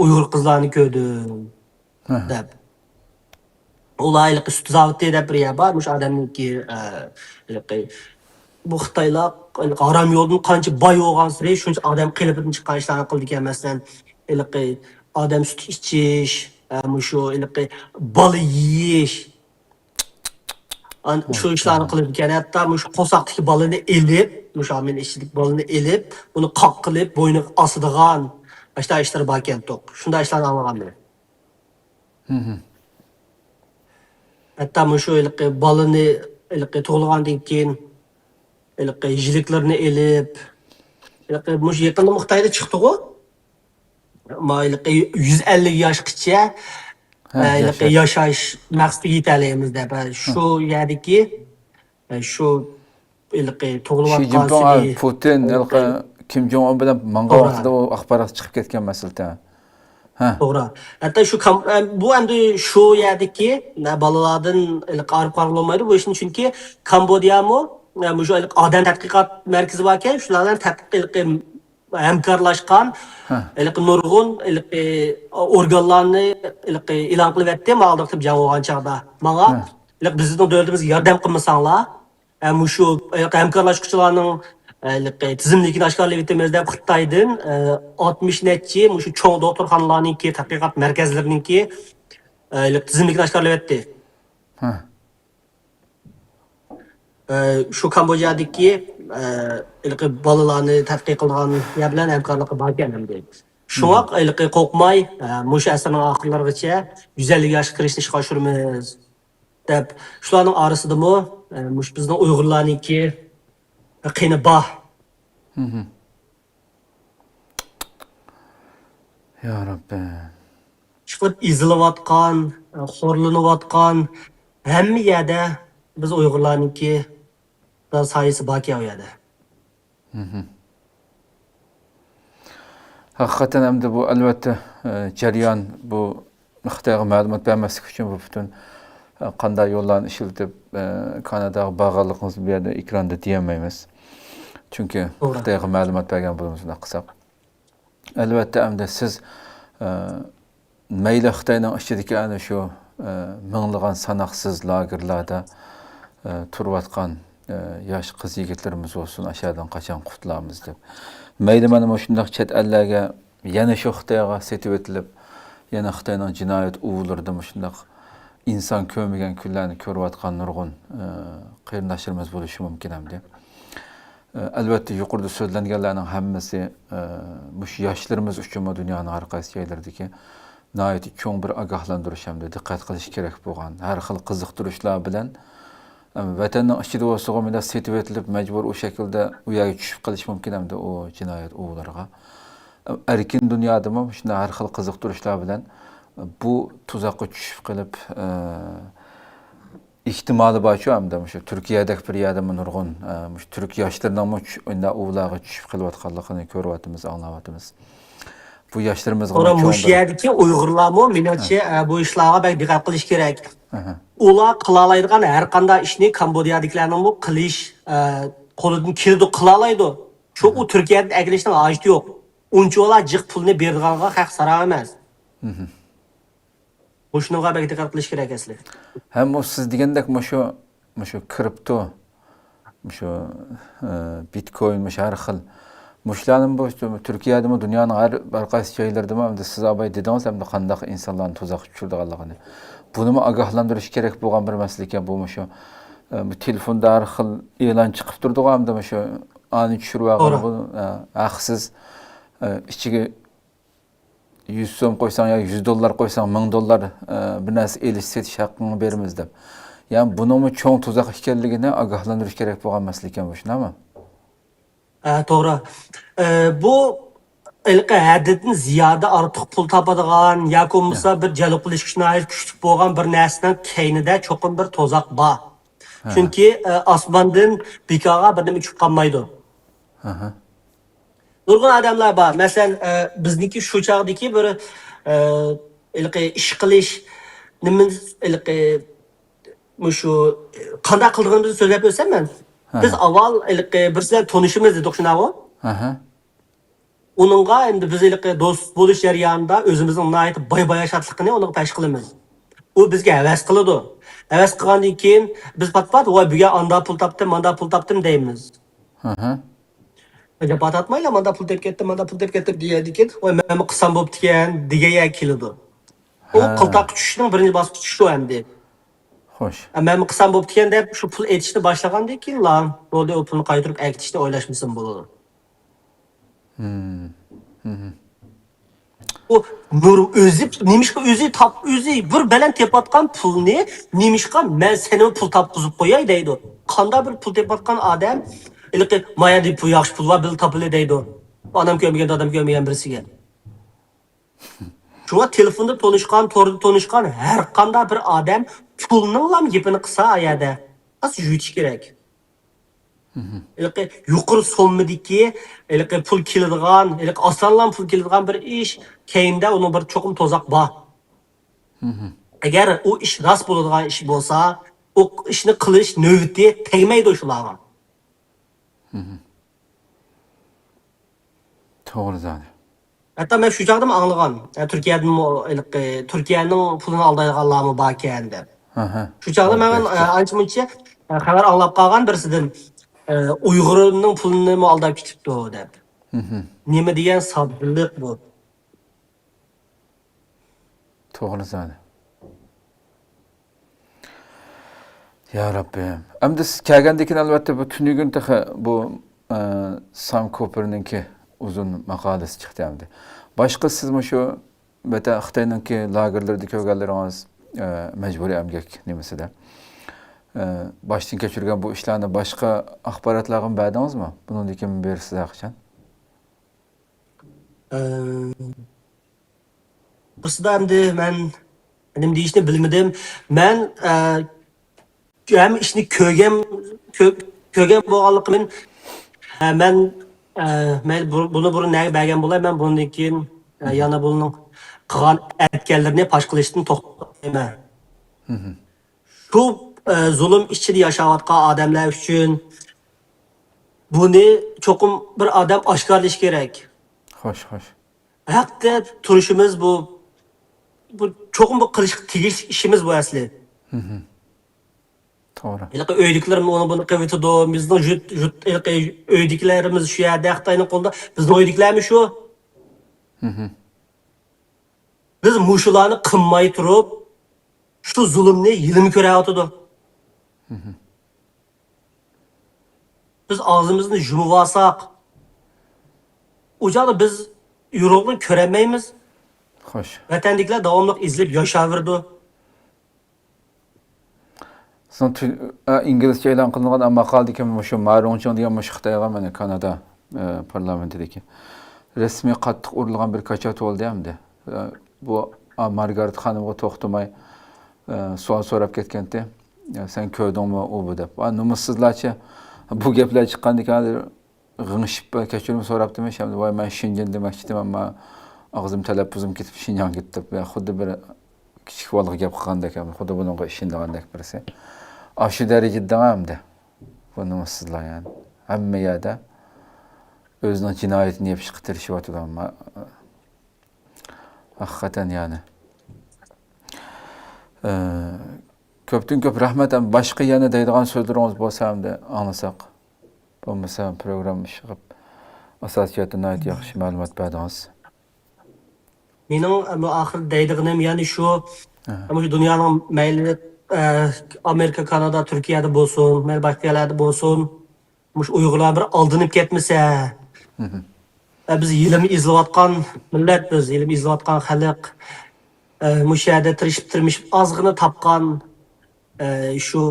Uyg'ur qizlarni ko'rdim deb. Ular sut zavodi deb bir yer bor, mush odamniki bu Xitoylar harom yo'ldan qancha boy bo'lgan sari shuncha odam qilibdan chiqqan ishlarni qildi ekan. Masalan, odam sut ichish, shu bola yeyish, shu ishlarni qilib ekan. Hatto shu qo'soqdagi bolani elib, shu men ishlik bolani elib, uni qoq qilib bo'yniga osadigan boshqa ishlar bor ekan. Shunday ishlarni anlaganman. Hatto shu bolani tug'ilgandan keyin jiliklarni elib, mush yaqinda Xitoyda chiqdi-ku. 150 yoshgacha yashash maqsadiga yetalaymiz deb. Shu yerdagi shu tug'ilgan Putin Kim Jong Un bilan manga vaqtida u axborot chiqib ketgan masalada. Ha. To'g'ri. Hatto shu bu endi shu yerdagi bolalardan qarib qarolmaydi. Bu ishni chunki Kambodiyami shu odam tadqiqot markazi bor ekan, shulardan tadqiq hamkorlashgan nurg'un organlarni e'lon qilib etdi. Ma'lum qilib javob olgan chog'da. Menga bizning davlatimizga yordam qilmasanglar, shu hamkorlashuvchilarning tizimlikini oshkorlab o'tamiz deb Xitoydan 60 necha shu cho'ng doktorxonalarniki tadqiqot markazlarininki tizimlikini oshkorlab o'tdi. Ha. Shu Kambodjadagi bolalarni tadqiq qilgan yer bilan hamkorlik bor ekan endi. Shunga qo'rqmay, mushu asrning oxirlarigacha 150 yoshga kirishni ishga oshiramiz deb shularning orasidami mush bizning Uyg'urlarniki qiyni bor. Ya Rabbi. Chiqib izilayotgan, xo'rlanayotgan hamma yerda biz Uyg'urlarniki sayısı bor ekan u yerda. Hakikaten hem de bu elbette jarayon bu Xitoyga ma'lumot bermaslik uchun bu butun qanday yo'llarni ishlatib Kanadaga bag'aliqimiz bu yerda ekranda deyamaymiz. Chunki Xitoyga ma'lumot bergan bo'lamiz unda qilsak. Albatta hamda siz mayli Xitoyning ichidagi ana shu minglagan sanoqsiz lagerlarda turayotgan yosh qiz yigitlarimiz olsun aşağıdan qachon qutulamiz deb. Mayli mana shunday chet ellarga yana shu Xitoyga setib etilib, yana Xitoyning jinoyat uvularida shunday inson ko'rmagan kunlarni ko'rayotgan nurg'un qarindoshlarimiz bo'lishi mumkin hamda. Albatta yuqorida so'zlanganlarning hammasi mush yoshlarimiz uchun dunyoning har qaysi joylaridagi nihoyat cho'ng bir ogohlantirish hamda diqqat qilish kerak bo'lgan har xil qiziqtirishlar bilan vatanning ichida bo'lsa ham setib etilib majbur o shaklda u yerga tushib qolish mumkin hamda o jinoyat o'g'illarga erkin dunyoda ham shunday har xil qiziqtirishlar bilan bu tuzoqqa tushib qilib ehtimoli bor shu hamda shu Turkiyadagi bir yerda nurg'un shu turk yoshlarining unda o'g'illarga tushib qilayotganligini ko'ryapmiz, anglayapmiz. Bu yoshlarimiz Ora mush yerdagi Uyg'urlarmi menimcha bu ishlarga bak diqqat qilish kerak. Ular qila oladigan har qanday ishni Kambodjadagilarning qilish qo'lidan keldi qila oladi. Shu u Turkiyada agilishning hojati yo'q. Unchalar jiq pulni berganga haq sara emas. Bu shunga bak diqqat qilish kerak asli. Ham o siz degandek shu kripto, shu Bitcoin, har xil Muşlarning bu Turkiyada dunyoning har qaysi joylarida ham siz abay dedingiz hamda qanday insonlarni tuzoqqa tushirganligini. Buni ogohlantirish kerak bo'lgan bir masala ekan bu shu telefonda har xil e'lon chiqib turdi hamda shu ani tushirib olgan bu haqsiz ichiga 100 so'm qo'ysang yoki $100 qo'ysang $1000 bir narsa elish setish haqqini beramiz deb. Ya'ni buni cho'ng tuzoq ekanligini ogohlantirish kerak bo'lgan masala ekan bu shunami? To'g'ri. Bu haddidan ziyoda ortiq pul topadigan yoki bo'lmasa bir jalb qilish kuchini kuchli bo'lgan bir narsaning keynida cho'qim bir to'zoq bor. Chunki osmondan bikoga bir nima tushib qolmaydi. Nurg'un odamlar bor. Masalan, bizniki shu chog'dagi bir ish qilish nima shu qanday qilganimizni so'zlab o'tsam men. Biz avval bizlar tanishimiz dedik shunaqa. Onunğa endi biz do'st bo'lish jarayonida o'zimizning nihoyat boy-boy yashashligini uning pesh qilamiz. U bizga havas qiladi. Havas qilgandan keyin biz patpat voy buga anda pul topdim, manda pul topdim deymiz. Agar patatmaylar manda pul deb ketdim, manda pul deb ketdim deyadigan, voy men qilsam bo'pti ekan degan keladi. U qiltaq tushishning birinchi bosqichi shu endi. Xo'sh. Men qilsam bo'pti ekan deb shu pul etishni boshlagandan keyin bo'ldi u pulni qaytarib aytishni o'ylashmasin bo'ladi. O nur özü nimişka özü tap özü bir bilen tepatkan pulni nimişka men seni pul tapqızıp qo'yay deydi. Qanda bir pul tepatkan adam ilqi maya deb pul yaxshi pul va bil topili deydi. Adam ko'rmagan adam ko'rmagan birisiga. Şuna telefonda tanışkan, torda tanışkan her qanda bir adam pulning lam gapini qilsa ayada. Az yutish kerak. Yuqori so'mmadagi pul keladigan, osonlan pul keladigan bir ish, keyinda uni bir cho'qim to'zoq bor. Agar u ish rost bo'ladigan ish bo'lsa, u ishni qilish navbati tegmaydi shularga. To'g'ri zani. Hatta men shu joqda anglagan, Turkiyaning pulini aldaydiganlarmi bor ekan deb. Shu joqda men ancha-muncha xabar anglab qolgan birisidan Uyg'urning pulini aldab ketibdi deb. Nima degan sabırlik bu? To'g'ri zani. Ya Rabbim. Endi siz kelgandan albatta bu tunigun bu Sam Koperninki uzun maqolasi chiqdi endi. Boshqa siz shu beta Xitoyninki lagerlarda ko'rganlaringiz majburiy emgak nimasida. Baştan keçirgan bu işlarni boshqa axborotlarga berdingizmi? Bundan keyin bersiz aqchan. Bursida endi men nima deyishni bilmadim. Men hem ishni ko'rgan bo'lganligim men buni burun nega bergan bo'lay, men bundan keyin yana buning qilgan etkenlerini pash qilishdan to'xtamayman. Şu zulüm içinde yaşayotgan odamlar uchun buni cho'qim bir odam oshkorlash kerak. Xo'sh, xo'sh. Haqiqatda turishimiz bu cho'qim bu qilish tegishli ishimiz bu asli. To'g'ri. Ilaqi öydüklerim onu bunu qilib bizning öydüklerimiz shu yerda Xitoyning qo'lida, bizning öydüklerimiz shu. Biz mushularni qilmay turib, shu zulmni yilimi ko'rayotdi. Biz ağzımızı yumib olsak, o'jada biz yurug'ni ko'ramaymiz. Xo'sh. Vatandaşlar davomli izlab yashaverdi. Son İngilizce e'lon qilingan maqoladagi shu Marongchong degan Xitoyga mana Kanada parlamentidagi rasmiy qattiq urilgan bir ko'chat bo'ldi hamda. Bu Margaret xonimga to'xtamay savol so'rab ketganda, sen ko'rdingmi u deb. Nomussizlarcha bu gaplar chiqqandan keyin g'ingshib kechirim so'rabdimi? Hamda voy men Shinjan demoqchi edim, ammo og'zim talaffuzim ketib Shinjan ketdi. Xuddi bir kichik bolaga gap qilgandek, xuddi bunga ishindagandek birisi. Aşı derecede hamda. Bu nomussizlar yani. Hamma yerda o'zining jinoyatini yapış qitirishyotir ama haqiqatan yani. Ko'pdan ko'p rahmat. Boshqa yana deydigan so'zlaringiz bo'lsa hamda anglasak. Bo'lmasa programma chiqib asosiyatdan yaxshi ma'lumot berdingiz. Mening oxir deydiganim yani shu dunyoning mayli Amerika, Kanada, Türkiye'de bo'lsin, mayli boshqa yerlarda bo'lsin, mush Uyg'urlar bir aldanib ketmasa, biz ilm izlayotgan millat, biz ilm izlayotgan xalq, mush yerda tirishib ozg'ini topgan shu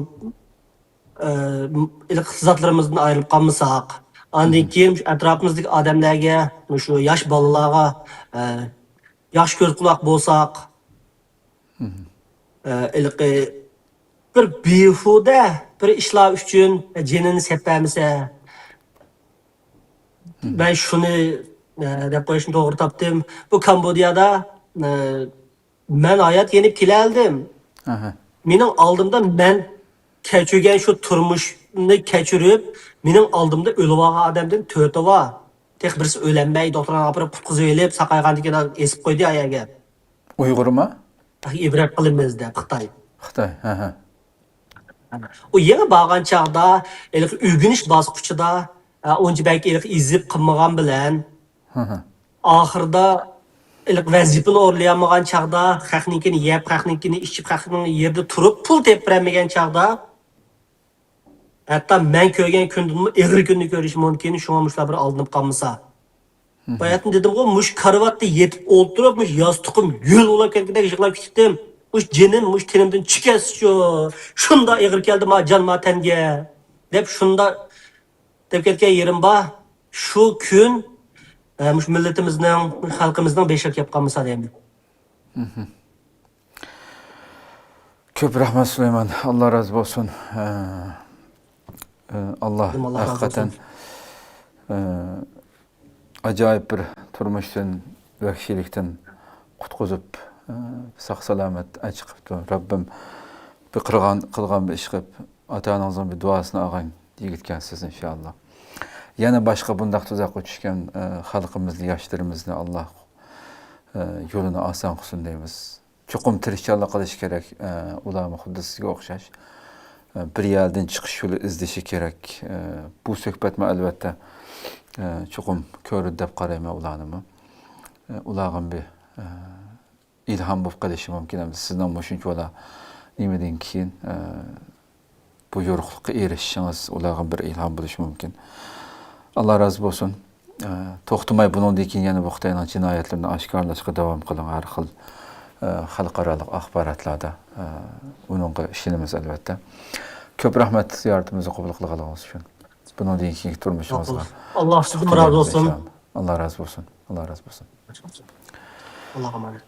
iqtisodlarimizdan ayrilib qolmasak, andan keyin atrofimizdagi odamlarga, shu yosh bolalarga yaxshi ko'z quloq bo'lsak, bir behuda bir ishlar uchun jinini sepamisa, ben shuni deb qo'yishni to'g'ri topdim. Bu Kambodiyada men hayot yenib keldim. Mening oldimda men kechirgan shu turmushni kechirib, mening oldimda o'lib olgan odamdan to'rti bor. Tek birisi o'lanmay, doktorga olib qutqizib elib, saqaygandan keyin esib qo'ydi ayaga. Uyg'urmi? İbret qilamiz deb Xitoy. Xitoy, O yana borgan chaqda, o'rganish bosqichida, uncha balki izib qilmagan bilan, oxirida vazifani o'rlayolmagan chaqda, xalqnikini yeb, xalqnikini ichib, xalqning yerda turib, pul tepiramagan chaqda, hatto men ko'rgan kundimni egri kunni ko'rish mumkin, shunga mushlar bir alınıp qolmasa. Bayatın dedim o muş karvatda yetib o'ltirib, muş yostiqim yo'l olib ketgandek yig'lab ketdim. Muş jinim, muş tenimdan chikas shunda egri keldi ma jonma tanga deb shunda deb ketgan yerim bor. Shu kun muş millatimizning, xalqimizning beshak kelib qolmasa deyman. Ko'p rahmat Süleyman. Allah razı olsun. Allah hakikaten acayip bir turmuşdan, vahşilikten qutquzib, saq salamet chiqibdi. Rabbim bir qilgan bir ish qilib, ota-onangizning bir duosini olgan yigitgansiz inshaalloh. Yana boshqa bundaq tuzoqqa tushgan xalqimizni, yoshlarimizni Alloh yo'lini oson qilsin deymiz. Chuqur tirishchilik qilish kerak, ularni xuddi sizga o'xshash. bir yerden çıkış yolu izleşi gerek. Bu söhbetme elbette çokum körü dep qarayma ulanımı. Ulağın bir ilham bulup qalishi mumkin. Hem sizden boşunca ola nimeden keyin bu yoruqluqqa erişişiniz ulağın bir ilham bulushi mumkin. Allah razı olsun. To'xtamay bundan keyin yana bu Xitoyning jinoyatlarini oshkorlashga davom qiling. Har xil xalqaro axborotlarda uningga ishonamiz albatta. Ko'p rahmat ziyoratimizni qabul qilganingiz uchun. Bundan keyingi turmushimizga Allah sizdan razı olsun. Allah razı olsun. Allah razı olsun. Allah'a emanet.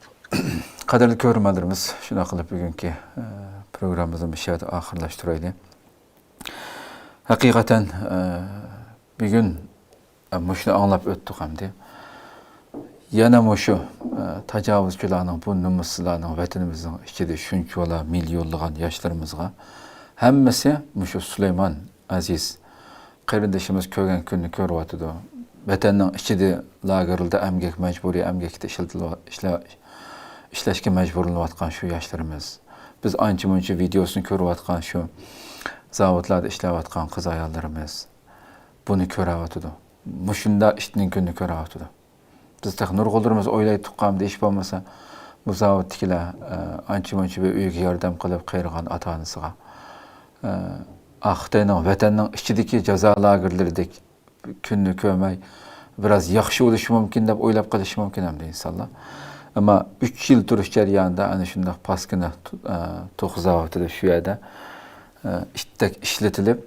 Qadrli ko'ruvchilarimiz, shuna qilib bugungi programmamizni bu yerda oxirlashtiraylik. Haqiqatan bugun shuni anglab o'tdik hamda yana shu tajovuzchilarning, bu nomussizlarning vatanimizning ichida shunchalar millionlagan yoshlarimizga hammasi shu Sulaymon aziz qarindashimiz ko'rgan kunni ko'ryotdi. Vatanning ichida lagerlarda emgak, majburiy emgakda ishlashga majburlanayotgan shu yoshlarimiz. Biz ancha-muncha videosini ko'rayotgan shu zavodlarda ishlayotgan qiz ayollarimiz buni ko'rayotdi. Shunda ishning kunni ko'rayotdi. Biz nurg'ullarimiz o'ylay tuqqanimda ish bo'lmasa, bu zavoddagilar ancha-muncha bir uyga yordam qilib qayirgan ota-onasiga Xitoyning vatanning ichidagi jazo lagerlaridek kunni ko'rmay biraz yaxshi bo'lishi mumkin deb o'ylab qolishi mumkin hamda insonlar. Ama 3 yıl turish jarayonida ana shunday paskina to'q zavodida shu yerda ishlatilib,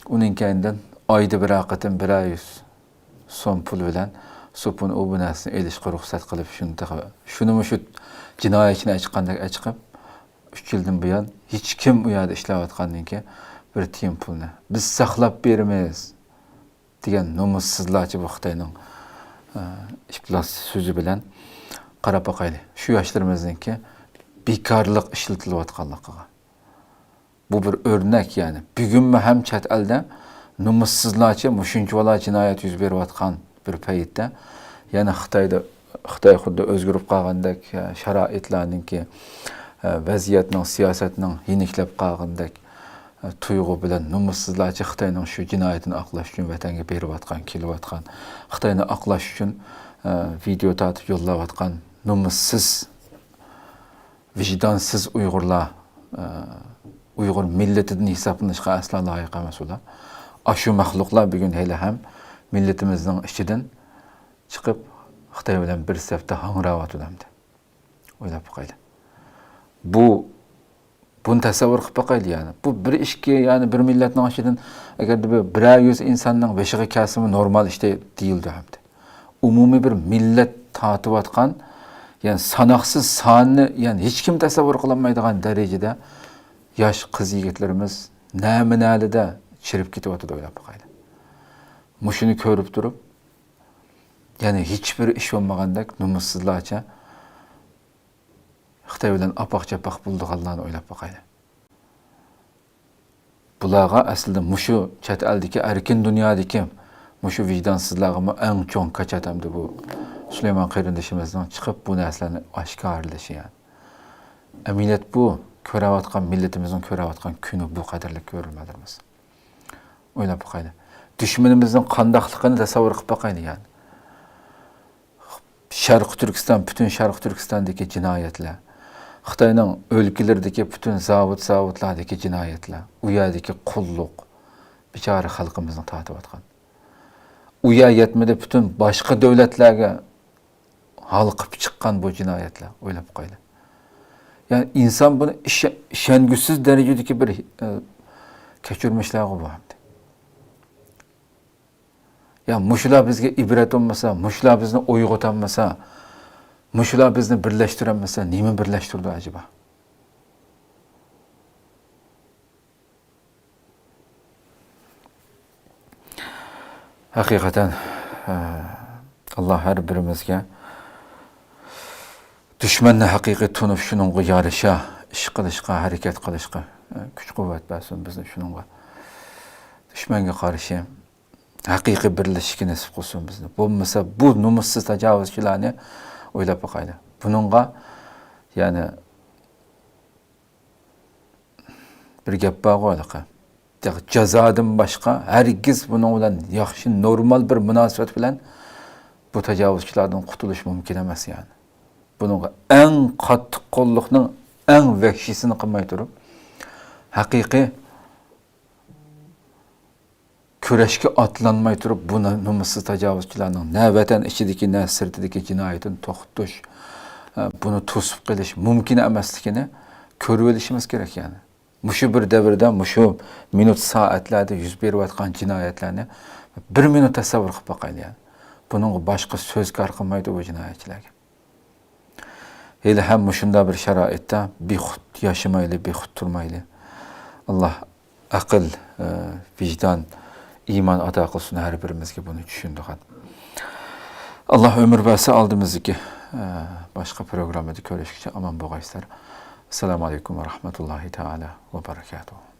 uning kaynidan oyda bir aqatim 100 so'm pul bilan sopun u bu narsani elishga ruxsat qilib shuni shu jinoyatchini chiqib 3 yildan buyon hech kim u yerda ishlayotgandan keyin bir tiyin pulni biz saqlab beramiz degan nomussizlarcha bu Xitoyning iflos so'zi bilan qarab boqaylik. Shu yoshlarimizningki bekorlik ishlatilayotganligiga. Bu bir o'rnak yani. Bugunmi ham chet elda nomussizlarcha shunchalar jinoyat yuz berayotgan bir paytda yana Xitoy xuddi o'zgarib qolgandek sharoitlarningki vaziyatning, siyosatning yeniklab qolgandek tuyg'u bilan nomussizlarcha Xitoyning shu jinoyatini oqlash uchun vatanga berayotgan, kelayotgan, Xitoyni oqlash uchun video tortib yollayotgan nomussiz, vijdonsiz Uyg'urlar, Uyg'ur millatidan hisoblanishga aslo loyiq emas ular. Shu maxluqlar bugun hali ham millatimizning ichidan chiqib Xitoy bilan bir safda hangrayotdi. O'ylab qo'yaylik. Buni tasavvur qilib boqaylik yani. Bu bir ishga yani bir millatning ichidan agar 100 insonning beshiga kasimi normal ishda deyildi hamda. Umumiy bir millat tatiyotgan yani sanoqsiz sonni yani hech kim tasavvur qilolmaydigan darajada yosh qiz yigitlarimiz naminalida chirib ketyapti o'ylab boqaylik. Mushuni ko'rib turib yani hech bir ish bo'lmagandek nomussizlarcha Xitoy bilan apoq-chapoq bo'ldiganlarni o'ylab boqaylik. Bularga aslida mushu chet eldagi erkin dunyodagi mushu vijdonsizlarga eng cho'ng kachatamdi bu Sulaymon qarindashimizning chiqib bu narsalarni oshkorlashi yani. Millat bu ko'rayotgan millatimizning ko'rayotgan kuni bu qadarli ko'rilmadirmiz. O'ylab boqaylik. Dushmanimizning qandoqligini tasavvur qilib boqaylik yani. Sharq Turkiston, butun Sharq Turkistondagi jinoyatlar, Xitoyning o'lkalaridagi butun zavodlardagi jinoyatlar, u yerdagi qulluq bechora xalqimizni tortayotgan. U yer yetmadi butun boshqa davlatlarga halqib chiqqan bu jinoyatlar, o'ylab qo'yaylik. Yani inson buni ishongusiz darajadagi bir kechirmishlarga bu hamda. Ya mushular bizga ibrat olmasa, mushular bizni uyg'otolmasa, mushular bizni birlashtirolmasa, nima birlashtirdi acaba? Haqiqatan Allah har birimizga dushmanni haqiqiy tunib shuningga yarasha ish qilishga, harakat qilishga kuch-quvvat bersin bizni shuningga. Dushmanga qarshi haqiqiy birlashishga nasib qilsin bizni. Bo'lmasa bu nomussiz tajovuzchilarni o'ylab boqaylik. Buningga yani bir gap bor qo'yliqi. Jazodan boshqa hargiz buning bilan yaxshi normal bir munosabat bilan bu tajovuzchilardan qutulish mumkin emas yani. Buningga eng qattiq qo'lliqning eng vahshisini qilmay turib, haqiqiy kurashga otlanmay turib, buni nomussiz tajovuzchilarning na vatan ichidagi, na sirtidagi jinoyatini to'xtatish, buni to'sib qilish mumkin emasligini ko'rib olishimiz kerak yani. Mushu bir davrda, mushu minut soatlarda yuz berayotgan jinoyatlarni bir minut tasavvur qilib boqaylik yani. Buning boshqa so'z kor qilmaydi bu jinoyatchilarga. Hali ham shunda bir sharoitda bexud yashamayli, bexud turmayli. Alloh aql, vijdon, iymon ato qilsin har birimizga buni tushundik. Alloh umr bersa oldimizdagi boshqa programmada ko'rishguncha omon bo'linglar. Assalomu alaykum va rahmatullohi taala va barakatuh.